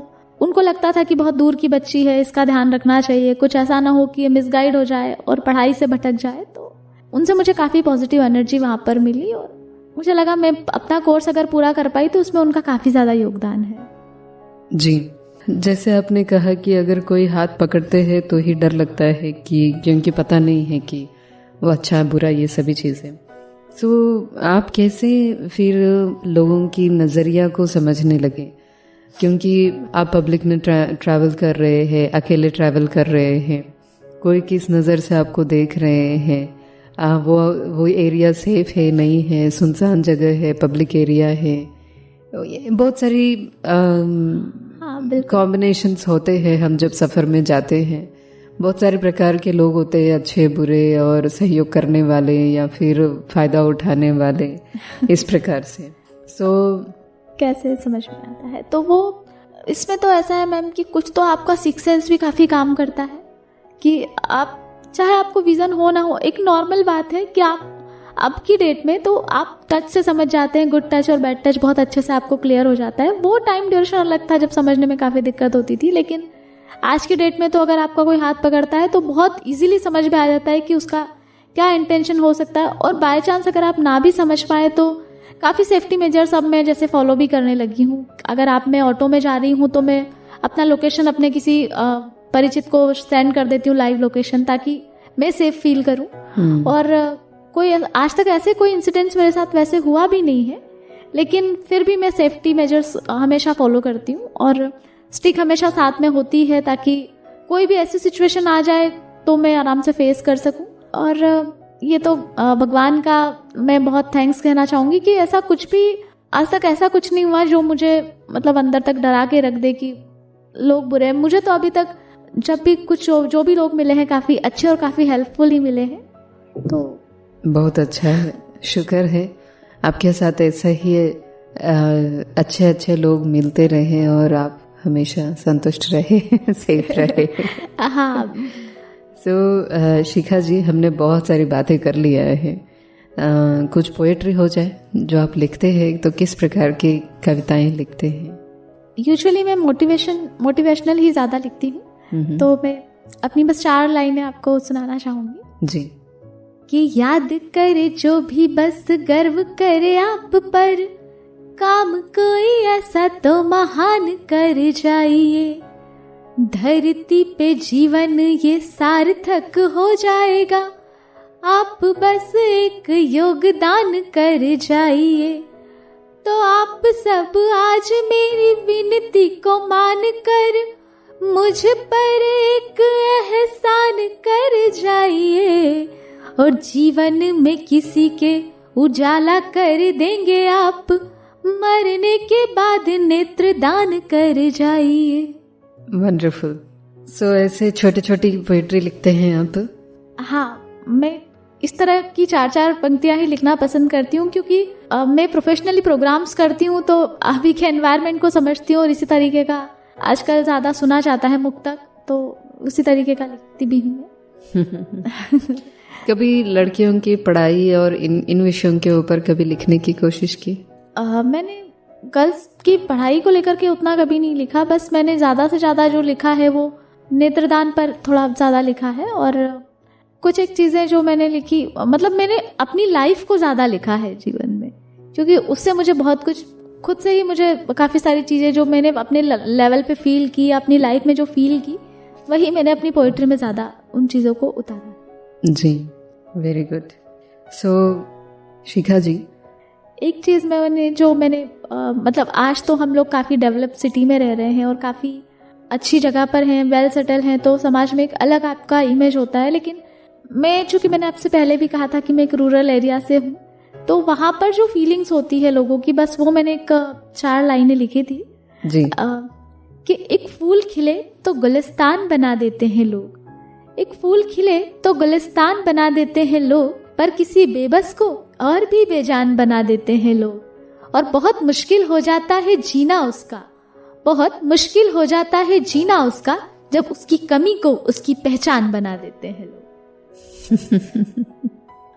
उनको लगता था कि बहुत दूर की बच्ची है, इसका ध्यान रखना चाहिए, कुछ ऐसा ना हो कि ये मिसगाइड हो जाए और पढ़ाई से भटक जाए। तो उनसे मुझे काफ़ी पॉजिटिव एनर्जी वहाँ पर मिली, और मुझे लगा मैं अपना कोर्स अगर पूरा कर पाई तो उसमें उनका काफ़ी ज़्यादा योगदान है। जी, जैसे आपने कहा कि अगर कोई हाथ पकड़ते हैं तो ही डर लगता है, कि क्योंकि पता नहीं है कि वो अच्छा है बुरा, ये सभी चीज़ें। सो आप कैसे फिर लोगों की नज़रिया को समझने लगे, क्योंकि आप पब्लिक में ट्रैवल कर रहे हैं, अकेले ट्रैवल कर रहे हैं, कोई किस नज़र से आपको देख रहे हैं, वो एरिया सेफ है नहीं है, सुनसान जगह है, पब्लिक एरिया है, बहुत सारी कॉम्बिनेशंस होते हैं। हम जब सफ़र में जाते हैं, बहुत सारे प्रकार के लोग होते हैं, अच्छे बुरे और सहयोग करने वाले या फिर फ़ायदा उठाने वाले, इस प्रकार से। कैसे समझ में आता है, तो वो इसमें तो ऐसा है मैम कि कुछ तो आपका सिक्स सेंस भी काफ़ी काम करता है, कि आप चाहे आपको विज़न हो ना हो, एक नॉर्मल बात है कि आप अब की डेट में तो आप टच से समझ जाते हैं, गुड टच और बैड टच बहुत अच्छे से आपको क्लियर हो जाता है। वो टाइम ड्यूरेशन अलग था जब समझने में काफ़ी दिक्कत होती थी, लेकिन आज की डेट में तो अगर आपका कोई हाथ पकड़ता है तो बहुत इजीली समझ में आ जाता है कि उसका क्या इंटेंशन हो सकता है। और बाय चांस अगर आप ना भी समझ पाए तो काफ़ी सेफ्टी मेजर्स अब मैं जैसे फॉलो भी करने लगी हूँ। अगर मैं ऑटो में जा रही हूँ तो मैं अपना लोकेशन अपने किसी परिचित को सेंड कर देती हूँ, लाइव लोकेशन, ताकि मैं सेफ फील करूं। और कोई आज तक ऐसे कोई इंसिडेंट्स मेरे साथ वैसे हुआ भी नहीं है, लेकिन फिर भी मैं सेफ्टी मेजर्स हमेशा फॉलो करती हूँ और स्टिक हमेशा साथ में होती है ताकि कोई भी ऐसी सिचुएशन आ जाए तो मैं आराम से फेस कर सकूं। और ये तो भगवान का मैं बहुत थैंक्स कहना चाहूँगी कि ऐसा कुछ भी आज तक ऐसा कुछ नहीं हुआ जो मुझे मतलब अंदर तक डरा के रख दे कि लोग बुरे हैं। मुझे तो अभी तक जब भी कुछ जो भी लोग मिले हैं काफ़ी अच्छे और काफ़ी हेल्पफुल ही मिले हैं। तो बहुत अच्छा है, शुक्र है आपके साथ ऐसा ही अच्छे अच्छे लोग मिलते रहे और आप हमेशा संतुष्ट रहे, सेफ रहे। हाँ। सो शिखा जी, हमने बहुत सारी बातें कर लिया है। कुछ पोएट्री हो जाए जो आप लिखते हैं, तो किस प्रकार की कविताएं लिखते हैं? यूजुअली मैं मोटिवेशनल ही ज़्यादा लिखती हूँ, तो मैं अपनी बस 4 लाइनें आपको सुनाना चाहूँगी जी। कि याद करे जो भी बस गर्व करे आप पर, काम कोई ऐसा तो महान कर जाइए, धरती पे जीवन ये सार्थक हो जाएगा, आप बस एक योगदान कर जाइए। तो आप सब आज मेरी विनती को मान कर मुझ पर एक एहसान कर जाइए, और जीवन में किसी के उजाला कर देंगे आप, मरने के बाद नेत्रदान कर जाइए। वंडरफुल। सो ऐसे छोटे छोटी पोएट्री लिखते हैं आप? हाँ, मैं इस तरह की 4-4 पंक्तियां ही लिखना पसंद करती हूँ, क्योंकि मैं प्रोफेशनली प्रोग्राम्स करती हूँ तो अभी के एनवायरनमेंट को समझती हूँ और इसी तरीके का आजकल ज़्यादा सुना जाता है मुक्तक, तो उसी तरीके का लिखती भी हूँ। कभी लड़कियों की पढ़ाई और इन विषयों के ऊपर कभी लिखने की कोशिश की? मैंने गर्ल्स की पढ़ाई को लेकर के उतना कभी नहीं लिखा, बस मैंने ज़्यादा से ज़्यादा जो लिखा है वो नेत्रदान पर थोड़ा ज़्यादा लिखा है। और कुछ एक चीज़ें जो मैंने लिखी, मतलब मैंने अपनी लाइफ को ज़्यादा लिखा है जीवन में, क्योंकि उससे मुझे बहुत कुछ खुद से ही मुझे काफ़ी सारी चीज़ें जो मैंने अपने लेवल पे फील की, अपनी लाइफ में जो फील की, वही मैंने अपनी पोइट्री में ज़्यादा उन चीज़ों को उतारा। जी, वेरी गुड। सो शिखा जी, एक चीज़ मैंने मतलब आज तो हम लोग काफ़ी डेवलप सिटी में रह रहे हैं और काफ़ी अच्छी जगह पर हैं, वेल सेटल हैं, तो समाज में एक अलग आपका इमेज होता है। लेकिन मैं, चूँकि मैंने आपसे पहले भी कहा था कि मैं एक रूरल एरिया से हूँ, तो वहाँ पर जो फीलिंग्स होती है लोगों की, बस वो मैंने एक 4 लाइनें लिखी थी जी। कि एक फूल खिले तो गुलिस्तान बना देते हैं लोग, एक फूल खिले तो गुलिस्तान बना देते हैं लोग, पर किसी बेबस को और भी बेजान बना देते हैं लोग, और बहुत मुश्किल हो जाता है जीना उसका, बहुत मुश्किल हो जाता है जीना उसका, जब उसकी कमी को उसकी पहचान बना देते हैं लोग।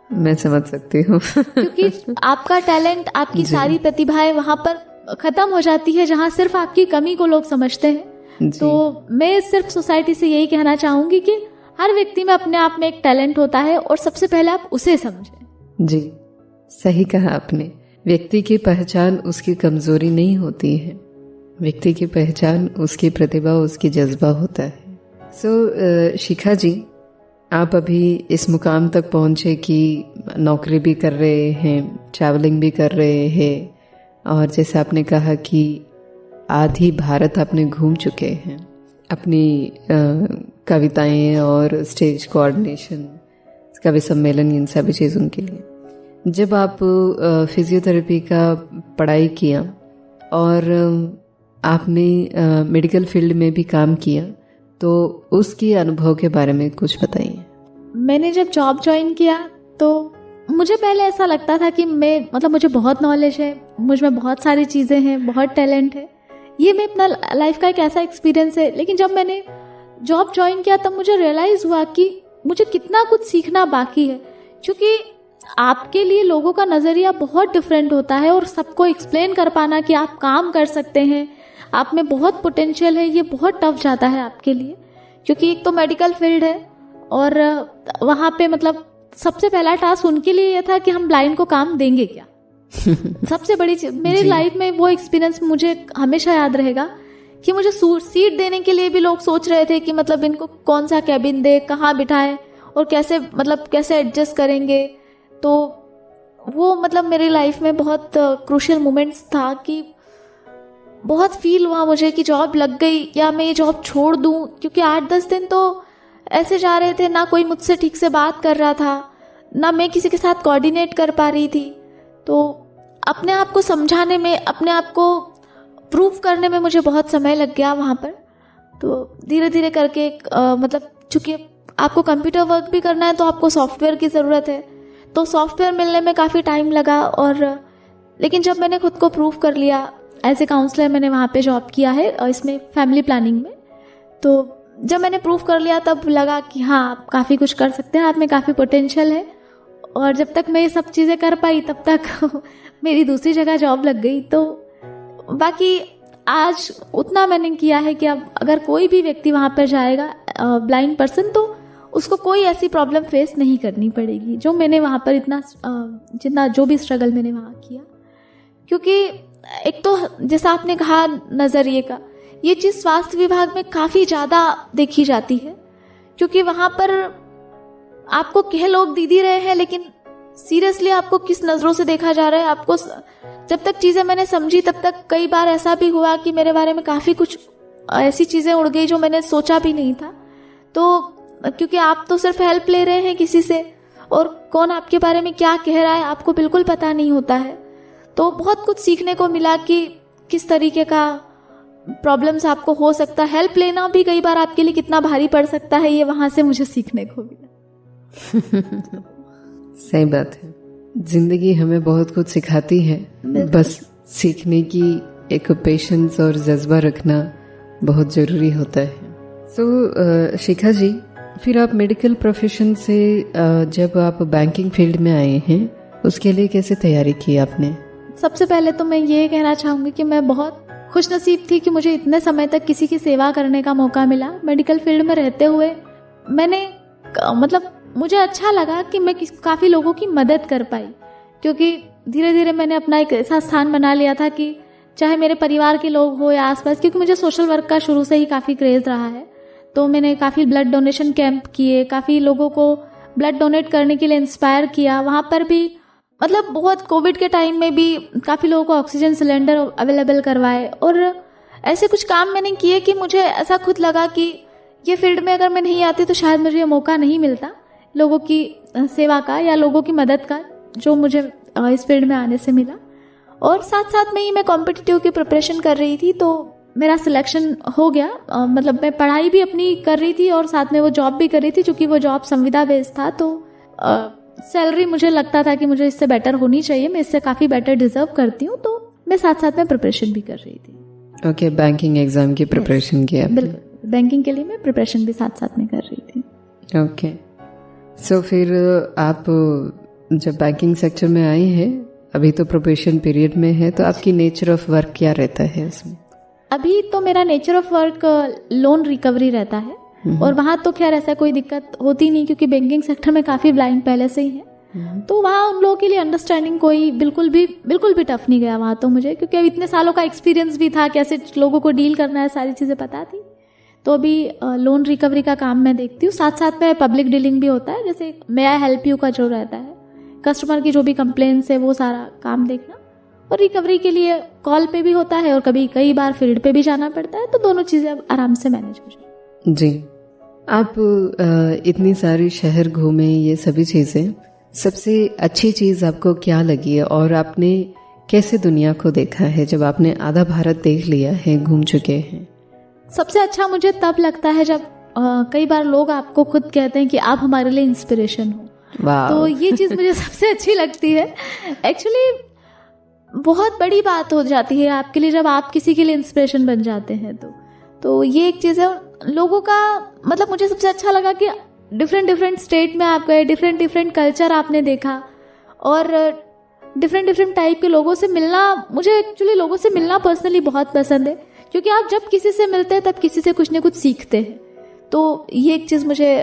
मैं समझ सकती हूँ। क्योंकि आपका टैलेंट, आपकी सारी प्रतिभाएं वहां पर खत्म हो जाती है जहां सिर्फ आपकी कमी को लोग समझते हैं। तो मैं सिर्फ सोसाइटी से यही कहना चाहूंगी कि हर व्यक्ति में अपने आप में एक टैलेंट होता है और सबसे पहले आप उसे समझें। जी, सही कहा आपने। व्यक्ति की पहचान उसकी कमजोरी नहीं होती है, व्यक्ति की पहचान उसकी प्रतिभा, उसकी जज्बा होता है। सो शिखा जी, आप अभी इस मुकाम तक पहुंचे कि नौकरी भी कर रहे हैं, ट्रैवलिंग भी कर रहे हैं, और जैसे आपने कहा कि आधी भारत आपने घूम चुके हैं अपनी कविताएं और स्टेज कोऑर्डिनेशन, कवि सम्मेलन, इन सभी चीज़ों के लिए। जब आप फिजियोथेरेपी का पढ़ाई किया और आपने मेडिकल फील्ड में भी काम किया, तो उसकी अनुभव के बारे में कुछ बताइए। मैंने जब जॉब ज्वाइन किया तो मुझे पहले ऐसा लगता था कि मुझे बहुत नॉलेज है, मुझ में बहुत सारी चीज़ें हैं, बहुत टैलेंट है, ये मैं अपना लाइफ का एक ऐसा एक्सपीरियंस है। लेकिन जब मैंने जॉब ज्वाइन किया तब मुझे रियलाइज़ हुआ कि मुझे कितना कुछ सीखना बाकी है, क्योंकि आपके लिए लोगों का नज़रिया बहुत डिफरेंट होता है और सबको एक्सप्लेन कर पाना कि आप काम कर सकते हैं, आप में बहुत पोटेंशियल है, ये बहुत टफ जाता है आपके लिए। क्योंकि एक तो मेडिकल फील्ड है और वहाँ पे सबसे पहला टास्क उनके लिए यह था कि हम ब्लाइंड को काम देंगे क्या। सबसे बड़ी चीज मेरी लाइफ में वो एक्सपीरियंस मुझे हमेशा याद रहेगा कि मुझे सीट देने के लिए भी लोग सोच रहे थे कि इनको कौन सा कैबिन दे, कहाँ बिठाए, और कैसे कैसे एडजस्ट करेंगे। तो वो मेरी लाइफ में बहुत क्रूशियल मोमेंट्स था कि बहुत फील हुआ मुझे कि जॉब लग गई या मैं ये जॉब छोड़ दूं, क्योंकि 8-10 दिन तो ऐसे जा रहे थे, ना कोई मुझसे ठीक से बात कर रहा था, ना मैं किसी के साथ कोऑर्डिनेट कर पा रही थी। तो अपने आप को समझाने में, अपने आप को प्रूव करने में मुझे बहुत समय लग गया वहाँ पर। तो धीरे धीरे करके चूँकि आपको कंप्यूटर वर्क भी करना है तो आपको सॉफ्टवेयर की ज़रूरत है, तो सॉफ्टवेयर मिलने में काफ़ी टाइम लगा। और लेकिन जब मैंने खुद को प्रूव कर लिया, एज ए काउंसलर मैंने वहाँ पे जॉब किया है, इसमें फैमिली प्लानिंग में, तो जब मैंने प्रूव कर लिया तब लगा कि हाँ आप काफ़ी कुछ कर सकते हैं, आप में काफ़ी पोटेंशियल है। और जब तक मैं ये सब चीज़ें कर पाई तब तक मेरी दूसरी जगह जॉब लग गई। तो बाकी आज उतना मैंने किया है कि अब अगर कोई भी व्यक्ति वहाँ पर जाएगा, ब्लाइंड पर्सन, तो उसको कोई ऐसी प्रॉब्लम फेस नहीं करनी पड़ेगी जो मैंने वहाँ पर जितना जो भी स्ट्रगल मैंने वहाँ किया। क्योंकि एक तो जैसा आपने कहा नज़रिए का, ये चीज़ स्वास्थ्य विभाग में काफ़ी ज़्यादा देखी जाती है, क्योंकि वहाँ पर आपको कह लोग दीदी रहे हैं, लेकिन सीरियसली आपको किस नज़रों से देखा जा रहा है, आपको जब तक चीज़ें मैंने समझी तब तक कई बार ऐसा भी हुआ कि मेरे बारे में काफ़ी कुछ ऐसी चीज़ें उड़ गई जो मैंने सोचा भी नहीं था। तो क्योंकि आप तो सिर्फ हेल्प ले रहे हैं किसी से, और कौन आपके बारे में क्या कह रहा है आपको बिल्कुल पता नहीं होता है। तो बहुत कुछ सीखने को मिला कि किस तरीके का प्रॉब्लम्स आपको हो सकता है, हेल्प लेना भी कई बार आपके लिए कितना भारी पड़ सकता है, ये वहाँ से मुझे सीखने को मिला। सही बात है, जिंदगी हमें बहुत कुछ सिखाती है, बस सीखने की एक पेशेंस और जज्बा रखना बहुत ज़रूरी होता है। शिखा जी, फिर आप मेडिकल प्रोफेशन से जब आप बैंकिंग फील्ड में आए हैं, उसके लिए कैसे तैयारी की आपने? सबसे पहले तो मैं ये कहना चाहूँगी कि मैं बहुत खुशनसीब थी कि मुझे इतने समय तक किसी की सेवा करने का मौका मिला। मेडिकल फील्ड में रहते हुए मैंने मुझे अच्छा लगा कि मैं काफ़ी लोगों की मदद कर पाई, क्योंकि धीरे धीरे मैंने अपना एक ऐसा स्थान बना लिया था कि चाहे मेरे परिवार के लोग हो या आसपास, क्योंकि मुझे सोशल वर्क का शुरू से ही काफ़ी क्रेज़ रहा है। तो मैंने काफ़ी ब्लड डोनेशन कैंप किए, काफ़ी लोगों को ब्लड डोनेट करने के लिए इंस्पायर किया। वहाँ पर भी बहुत कोविड के टाइम में भी काफ़ी लोगों को ऑक्सीजन सिलेंडर अवेलेबल करवाए, और ऐसे कुछ काम मैंने किए कि मुझे ऐसा खुद लगा कि ये फील्ड में अगर मैं नहीं आती तो शायद मुझे ये मौका नहीं मिलता लोगों की सेवा का या लोगों की मदद का, जो मुझे इस फील्ड में आने से मिला। और साथ साथ में ही मैं कॉम्पिटिटिव की प्रिपरेशन कर रही थी, तो मेरा सिलेक्शन हो गया। मैं पढ़ाई भी अपनी कर रही थी और साथ में वो जॉब भी कर रही थी, क्योंकि वो जॉब संविदा बेस्ड था। तो सैलरी मुझे लगता था कि मुझे इससे बेटर होनी चाहिए, मैं इससे काफ़ी बेटर डिजर्व करती हूँ, तो मैं साथ साथ में प्रिपरेशन भी कर रही थी। ओके, बैंकिंग एग्जाम की प्रिपरेशन की? बिल्कुल, बैंकिंग के लिए मैं प्रिपरेशन भी साथ साथ में कर रही थी। ओके, सो फिर आप जब बैंकिंग सेक्टर में आई हैं, अभी तो प्रोबेशन पीरियड में है, तो आपकी नेचर ऑफ वर्क क्या रहता है उसमें? अभी तो मेरा nature of work loan recovery रहता है, और वहाँ तो खैर ऐसा कोई दिक्कत होती नहीं, क्योंकि बैंकिंग सेक्टर में काफ़ी ब्लाइंड पहले से ही है। तो वहाँ उन लोगों के लिए अंडरस्टैंडिंग कोई बिल्कुल भी टफ नहीं गया वहाँ तो मुझे, क्योंकि अब इतने सालों का एक्सपीरियंस भी था, कैसे लोगों को डील करना है, सारी चीज़ें पता थी। तो अभी लोन रिकवरी का काम मैं देखती हूँ, साथ साथ में पब्लिक डीलिंग भी होता है, जैसे मे आई हेल्प यू का जो रहता है, कस्टमर की जो भी कंप्लेंट्स है वो सारा काम देखना, और रिकवरी के लिए कॉल पे भी होता है और कई बार फील्ड पे भी जाना पड़ता है। तो दोनों चीज़ें अब आराम से मैनेज हो जाती। जी, आप इतनी सारी शहर घूमे, ये सभी चीज़ें, सबसे अच्छी चीज़ आपको क्या लगी है, और आपने कैसे दुनिया को देखा है जब आपने आधा भारत देख लिया है, घूम चुके हैं? सबसे अच्छा मुझे तब लगता है जब कई बार लोग आपको खुद कहते हैं कि आप हमारे लिए इंस्पिरेशन हो। तो ये चीज़ मुझे सबसे अच्छी लगती है। एक्चुअली बहुत बड़ी बात हो जाती है आपके लिए जब आप किसी के लिए इंस्पिरेशन बन जाते हैं। तो ये एक चीज़ है। लोगों का मुझे सबसे अच्छा लगा कि डिफरेंट स्टेट में आप गए, डिफरेंट कल्चर आपने देखा, और डिफरेंट टाइप के लोगों से मिलना। मुझे एक्चुअली लोगों से मिलना पर्सनली बहुत पसंद है, क्योंकि आप जब किसी से मिलते हैं तब किसी से कुछ न कुछ सीखते हैं। तो ये एक चीज़ मुझे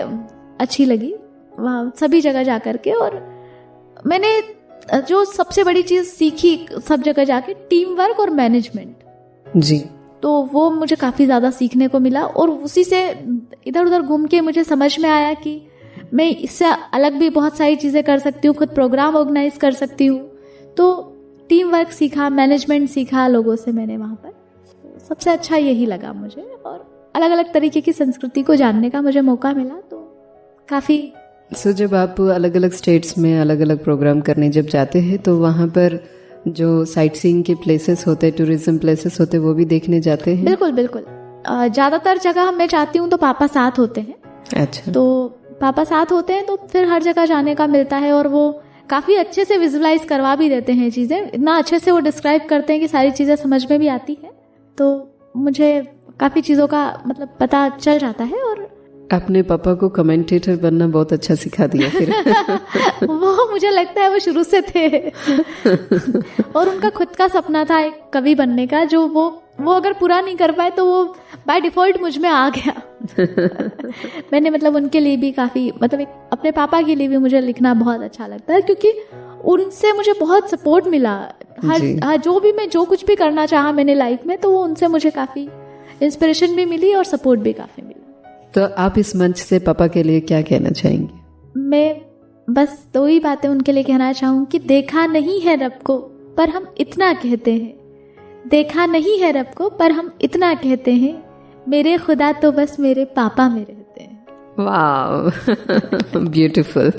अच्छी लगी वहाँ सभी जगह जा कर के। और मैंने जो सबसे बड़ी चीज़ सीखी सब जगह जाके, टीम वर्क और मैनेजमेंट जी, तो वो मुझे काफ़ी ज़्यादा सीखने को मिला। और उसी से इधर उधर घूम के मुझे समझ में आया कि मैं इससे अलग भी बहुत सारी चीज़ें कर सकती हूँ, खुद प्रोग्राम ऑर्गेनाइज कर सकती हूँ। तो टीम वर्क सीखा, मैनेजमेंट सीखा लोगों से मैंने वहाँ पर। सबसे अच्छा यही लगा मुझे, और अलग अलग तरीके की संस्कृति को जानने का मुझे मौका मिला, तो काफ़ी। जब आप अलग अलग स्टेट्स में अलग अलग प्रोग्राम करने जब जाते हैं तो वहाँ पर जो साइट सीइंग के प्लेसेस होते हैं, टूरिज्म प्लेसेस होते हैं, वो भी देखने जाते हैं? बिल्कुल बिल्कुल। ज़्यादातर जगह मैं चाहती हूँ तो पापा साथ होते हैं। अच्छा। तो पापा साथ होते हैं तो फिर हर जगह जाने का मिलता है, और वो काफ़ी अच्छे से विजुलाइज करवा भी देते हैं चीज़ें, इतना अच्छे से वो डिस्क्राइब करते हैं कि सारी चीज़ें समझ में भी आती है। तो मुझे काफ़ी चीज़ों का मतलब पता चल जाता है। और आपने पापा को कमेंटेटर बनना बहुत अच्छा सिखा दिया फिर। वो मुझे लगता है वो शुरू से थे। और उनका खुद का सपना था एक कवि बनने का, जो वो अगर पूरा नहीं कर पाए तो वो बाय डिफॉल्ट मुझ में आ गया। मैंने मतलब उनके लिए भी काफ़ी मतलब एक अपने पापा के लिए भी मुझे लिखना बहुत अच्छा लगता है, क्योंकि उनसे मुझे बहुत सपोर्ट मिला। हर जो भी मैं जो कुछ भी करना चाहा मैंने लाइफ में, तो वो उनसे मुझे काफ़ी इंस्पिरेशन भी मिली और सपोर्ट भी काफ़ी मिला। तो आप इस मंच से पापा के लिए क्या कहना चाहेंगे? मैं बस 2 ही बातें उनके लिए कहना चाहूँ कि देखा नहीं है रब को पर हम इतना कहते हैं, देखा नहीं है रब को पर हम इतना कहते हैं, मेरे खुदा तो बस मेरे पापा में रहते हैं। वाह, ब्यूटीफुल।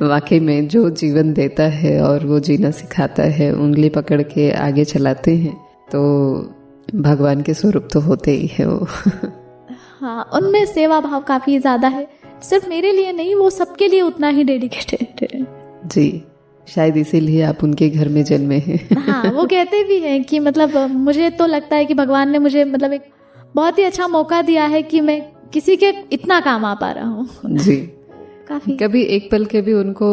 वाकई में जो जीवन देता है और वो जीना सिखाता है, उंगली पकड़ के आगे चलाते हैं, तो भगवान के स्वरूप तो होते ही है वो। हाँ, उनमें सेवा भाव काफ़ी ज़्यादा है, सिर्फ मेरे लिए नहीं, वो सबके लिए उतना ही डेडिकेटेड है। जी, शायद इसीलिए आप उनके घर में जन्मे हैं। हाँ, वो कहते भी हैं कि मतलब मुझे तो लगता है कि भगवान ने मुझे मतलब एक बहुत ही अच्छा मौका दिया है कि मैं किसी के इतना काम आ पा रहा हूँ। जी, काफ़ी। कभी एक पल के भी उनको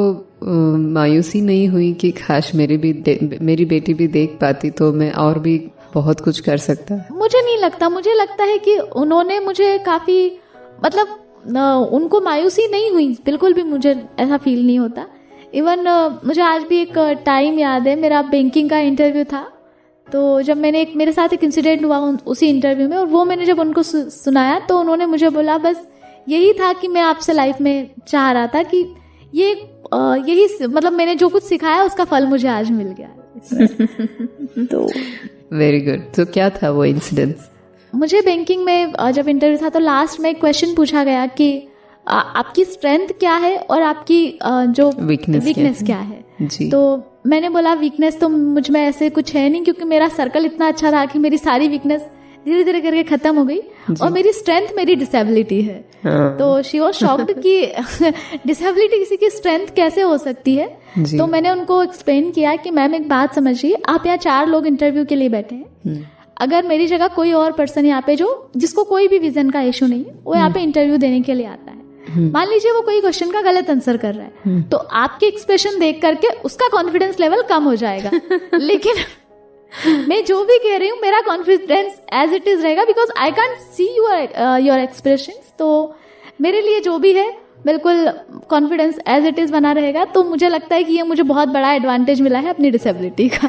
मायूसी नहीं हुई कि काश मेरी बेटी भी देख पाती तो मैं और भी बहुत कुछ कर सकता? मुझे नहीं लगता, मुझे लगता है कि उन्होंने मुझे काफ़ी मतलब उनको मायूसी नहीं हुई, बिल्कुल भी मुझे ऐसा फील नहीं होता। इवन मुझे आज भी एक टाइम याद है, मेरा बैंकिंग का इंटरव्यू था, तो जब मेरे साथ एक इंसिडेंट हुआ उसी इंटरव्यू में, और वो मैंने जब उनको सुनाया तो उन्होंने मुझे बोला बस यही था कि मैं आपसे लाइफ में चाह रहा था कि यही मतलब मैंने जो कुछ सिखाया उसका फल मुझे आज मिल गया। तो वेरी गुड। तो क्या था वो इंसिडेंस? मुझे बैंकिंग में जब इंटरव्यू था तो लास्ट में एक क्वेश्चन पूछा गया कि आपकी स्ट्रेंथ क्या है और आपकी जो वीकनेस क्या है। जी। तो मैंने बोला वीकनेस तो मुझ में ऐसे कुछ है नहीं, क्योंकि मेरा सर्कल इतना अच्छा था कि मेरी सारी वीकनेस धीरे धीरे करके खत्म हो गई, और मेरी स्ट्रेंथ मेरी डिसेबिलिटी है। तो शी वाज शॉक्ड कि डिसेबिलिटी किसी की स्ट्रेंथ कैसे हो सकती है। तो मैंने उनको एक्सप्लेन किया कि मैम एक बात समझिए, आप यहाँ 4 लोग इंटरव्यू के लिए बैठे हैं, अगर मेरी जगह कोई और पर्सन यहाँ पे जिसको कोई भी विजन का इशू नहीं है, वो यहाँ पे इंटरव्यू देने के लिए आता है, मान लीजिए वो कोई क्वेश्चन का गलत आंसर कर रहा है, तो आपके एक्सप्रेशन देख करके उसका कॉन्फिडेंस लेवल कम हो जाएगा। लेकिन मैं जो भी कह रही हूँ मेरा कॉन्फिडेंस एज इट इज रहेगा, because I can't see your expressions. तो मेरे लिए जो भी है बिल्कुल कॉन्फिडेंस एज इट इज बना रहेगा। तो मुझे लगता है कि ये मुझे बहुत बड़ा एडवांटेज मिला है अपनी डिसेबिलिटी का।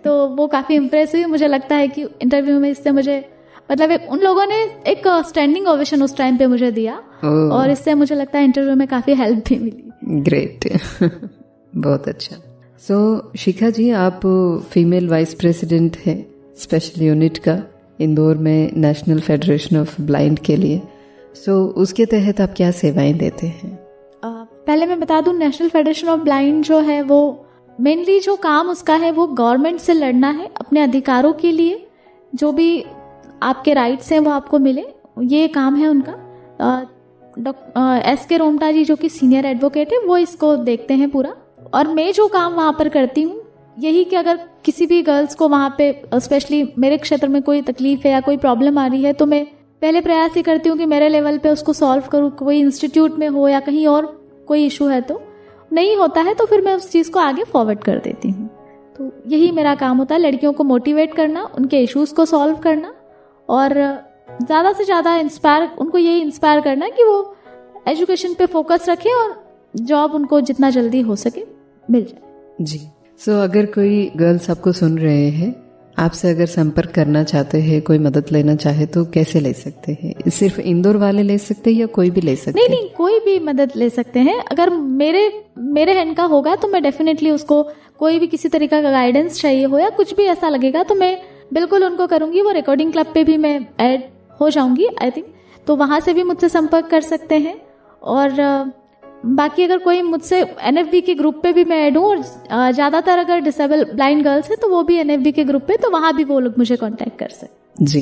तो वो काफी इम्प्रेस हुई। मुझे लगता है कि इंटरव्यू में इससे मुझे मतलब उन लोगों ने एक स्टैंडिंग ओवेशन उस टाइम पे मुझे दिया, और इससे मुझे लगता है इंटरव्यू में काफी हेल्प भी मिली। ग्रेट। बहुत अच्छा। सो शिखा जी, आप फीमेल वाइस प्रेसिडेंट हैं स्पेशल यूनिट का इंदौर में नेशनल फेडरेशन ऑफ ब्लाइंड के लिए। सो उसके तहत आप क्या सेवाएं देते हैं? पहले मैं बता दूं, नेशनल फेडरेशन ऑफ ब्लाइंड जो है वो मेनली जो काम उसका है वो गवर्नमेंट से लड़ना है अपने अधिकारों के लिए, जो भी आपके राइट्स हैं वो आपको मिले, ये काम है उनका। एस के रोमटा जी जो कि सीनियर एडवोकेट है वो इसको देखते हैं पूरा। और मैं जो काम वहाँ पर करती हूँ यही कि अगर किसी भी गर्ल्स को वहाँ पे स्पेशली मेरे क्षेत्र में कोई तकलीफ है या कोई प्रॉब्लम आ रही है, तो मैं पहले प्रयास ही करती हूँ कि मेरे लेवल पे उसको सॉल्व करूँ। कोई इंस्टीट्यूट में हो या कहीं और कोई इशू है, तो नहीं होता है तो फिर मैं उस चीज़ को आगे फॉरवर्ड कर देती हूँ। तो यही मेरा काम होता है, लड़कियों को मोटिवेट करना, उनके इश्यूज़ को सॉल्व करना, और ज़्यादा से ज़्यादा उनको यही इंस्पायर करना कि वो एजुकेशन पे फोकस रखें और जॉब उनको जितना जल्दी हो सके मिल जाए। जी। सो अगर कोई गर्ल्स आपको सुन रहे हैं आपसे अगर संपर्क करना चाहते हैं, कोई मदद लेना चाहे तो कैसे ले सकते हैं? सिर्फ इंदौर वाले ले सकते हैं या कोई भी ले सकते हैं? नहीं, कोई भी मदद ले सकते हैं। अगर मेरे हैंड का होगा तो मैं डेफिनेटली उसको, कोई भी किसी तरीका का गाइडेंस चाहिए हो या कुछ भी ऐसा लगेगा तो मैं बिल्कुल उनको करूंगी। वो रिकॉर्डिंग क्लब पे भी मैं ऐड हो जाऊंगी आई थिंक, तो वहां से भी मुझसे संपर्क कर सकते हैं। और बाकी अगर कोई मुझसे NFB के ग्रुप पे भी मैं ऐड हूँ, और ज़्यादातर अगर डिसेबल ब्लाइंड गर्ल्स है तो वो भी NFB के ग्रुप पे, तो वहाँ भी वो लोग मुझे कांटेक्ट कर सकते। जी।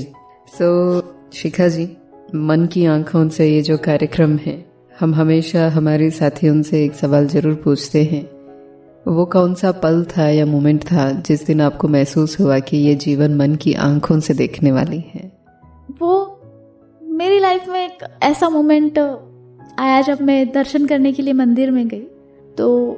शिखा जी, मन की आंखों से ये जो कार्यक्रम है, हम हमेशा हमारे साथियों से एक सवाल जरूर पूछते हैं, वो कौन सा पल था या मोमेंट था जिस दिन आपको महसूस हुआ कि ये जीवन मन की आंखों से देखने वाली है? वो मेरी लाइफ में एक ऐसा मोमेंट आया जब मैं दर्शन करने के लिए मंदिर में गई, तो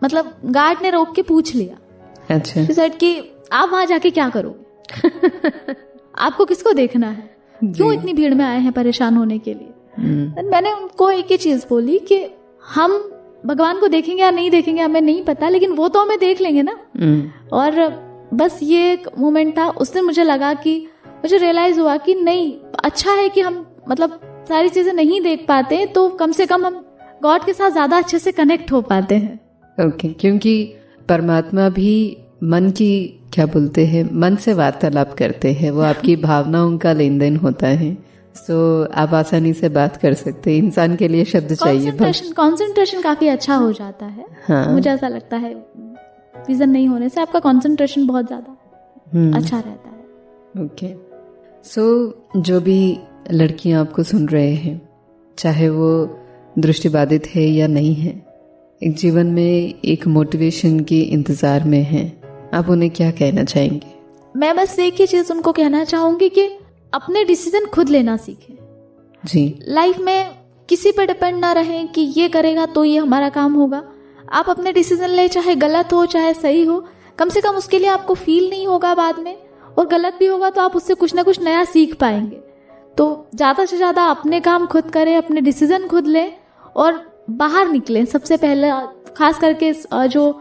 मतलब गार्ड ने रोक के पूछ लिया। अच्छा। सेड कि आप वहां जाके क्या करोगे? आपको किसको देखना है? क्यों इतनी भीड़ में आए हैं परेशान होने के लिए? मैंने उनको एक ही चीज बोली कि हम भगवान को देखेंगे या नहीं देखेंगे हमें नहीं पता, लेकिन वो तो हमें देख लेंगे ना। और बस ये एक मोमेंट था। उस दिन मुझे लगा कि, मुझे रियलाइज हुआ कि नहीं, अच्छा है कि हम मतलब सारी चीजें नहीं देख पाते तो कम से कम हम गॉड के साथ ज्यादा अच्छे से कनेक्ट हो पाते हैं। ओके, क्योंकि परमात्मा भी मन की, क्या बोलते हैं, मन से वार्तालाप करते हैं। वो आपकी भावनाओं का लेन देन होता है। आप आसानी से बात कर सकते हैं। इंसान के लिए शब्द चाहिए। कंसंट्रेशन काफी अच्छा हो जाता है। हाँ। मुझे ऐसा लगता है विजन नहीं होने से आपका कंसंट्रेशन बहुत ज्यादा अच्छा रहता है। ओके। जो भी लड़कियां आपको सुन रहे हैं, चाहे वो दृष्टिबाधित है या नहीं है, एक जीवन में एक मोटिवेशन के इंतजार में है, आप उन्हें क्या कहना चाहेंगे? मैं बस एक ही चीज उनको कहना चाहूंगी कि अपने डिसीजन खुद लेना सीखें। जी। लाइफ में किसी पर डिपेंड ना रहें कि ये करेगा तो ये हमारा काम होगा। आप अपने डिसीजन ले, चाहे गलत हो चाहे सही हो, कम से कम उसके लिए आपको फील नहीं होगा बाद में, और गलत भी होगा तो आप उससे कुछ ना कुछ नया सीख पाएंगे। तो ज़्यादा से ज़्यादा अपने काम खुद करें, अपने डिसीजन खुद लें और बाहर निकलें। सबसे पहले खास करके जो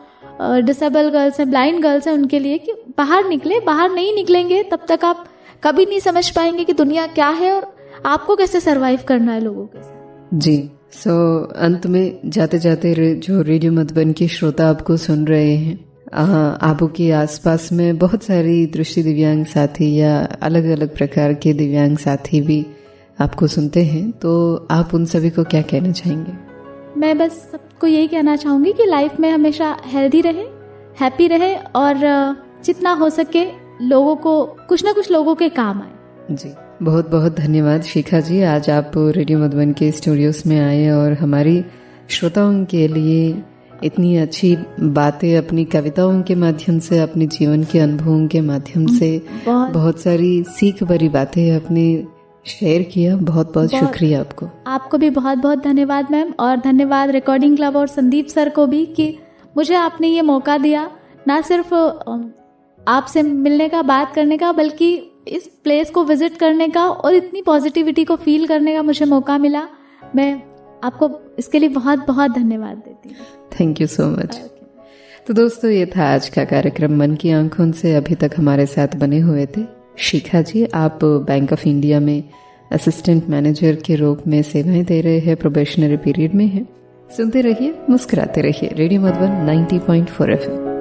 डिसेबल गर्ल्स हैं, ब्लाइंड गर्ल्स हैं, उनके लिए कि बाहर निकले। बाहर नहीं निकलेंगे तब तक आप कभी नहीं समझ पाएंगे कि दुनिया क्या है और आपको कैसे सरवाइव करना है लोगों के साथ। जी। अंत में जाते जाते जो रेडियो मधुबन के श्रोता आपको सुन रहे हैं, आपके आसपास में बहुत सारी दृष्टि दिव्यांग साथी या अलग अलग प्रकार के दिव्यांग साथी भी आपको सुनते हैं, तो आप उन सभी को क्या कहना चाहेंगे? मैं बस सबको यही कहना चाहूँगी कि लाइफ में हमेशा हेल्दी रहे, हैप्पी रहे और जितना हो सके लोगों को, कुछ ना कुछ लोगों के काम आए। जी, बहुत बहुत धन्यवाद शिखा जी, आज आप रेडियो मधुबन के स्टूडियोज में आए और हमारी श्रोताओं के लिए इतनी अच्छी बातें अपनी कविताओं के माध्यम से, अपने जीवन के अनुभवों के माध्यम से बहुत सारी सीख भरी बातें आपने शेयर किया। बहुत बहुत शुक्रिया आपको। आपको भी बहुत बहुत धन्यवाद मैम, और धन्यवाद रिकॉर्डिंग क्लब और संदीप सर को भी कि मुझे आपने ये मौका दिया, ना सिर्फ आपसे मिलने का, बात करने का, बल्कि इस प्लेस को विजिट करने का और इतनी पॉजिटिविटी को फील करने का मुझे मौका मिला। मैं आपको इसके लिए बहुत बहुत धन्यवाद देती हूँ। Thank you so much. तो दोस्तों, ये था आज का कार्यक्रम मन की आंखों से। अभी तक हमारे साथ बने हुए थे शिखा जी। आप बैंक ऑफ इंडिया में असिस्टेंट मैनेजर के रूप में सेवाएं दे रहे हैं, प्रोबेशनरी पीरियड में हैं। सुनते रहिए, मुस्कुराते रहिए। Radio Madhuban 90.4 FM।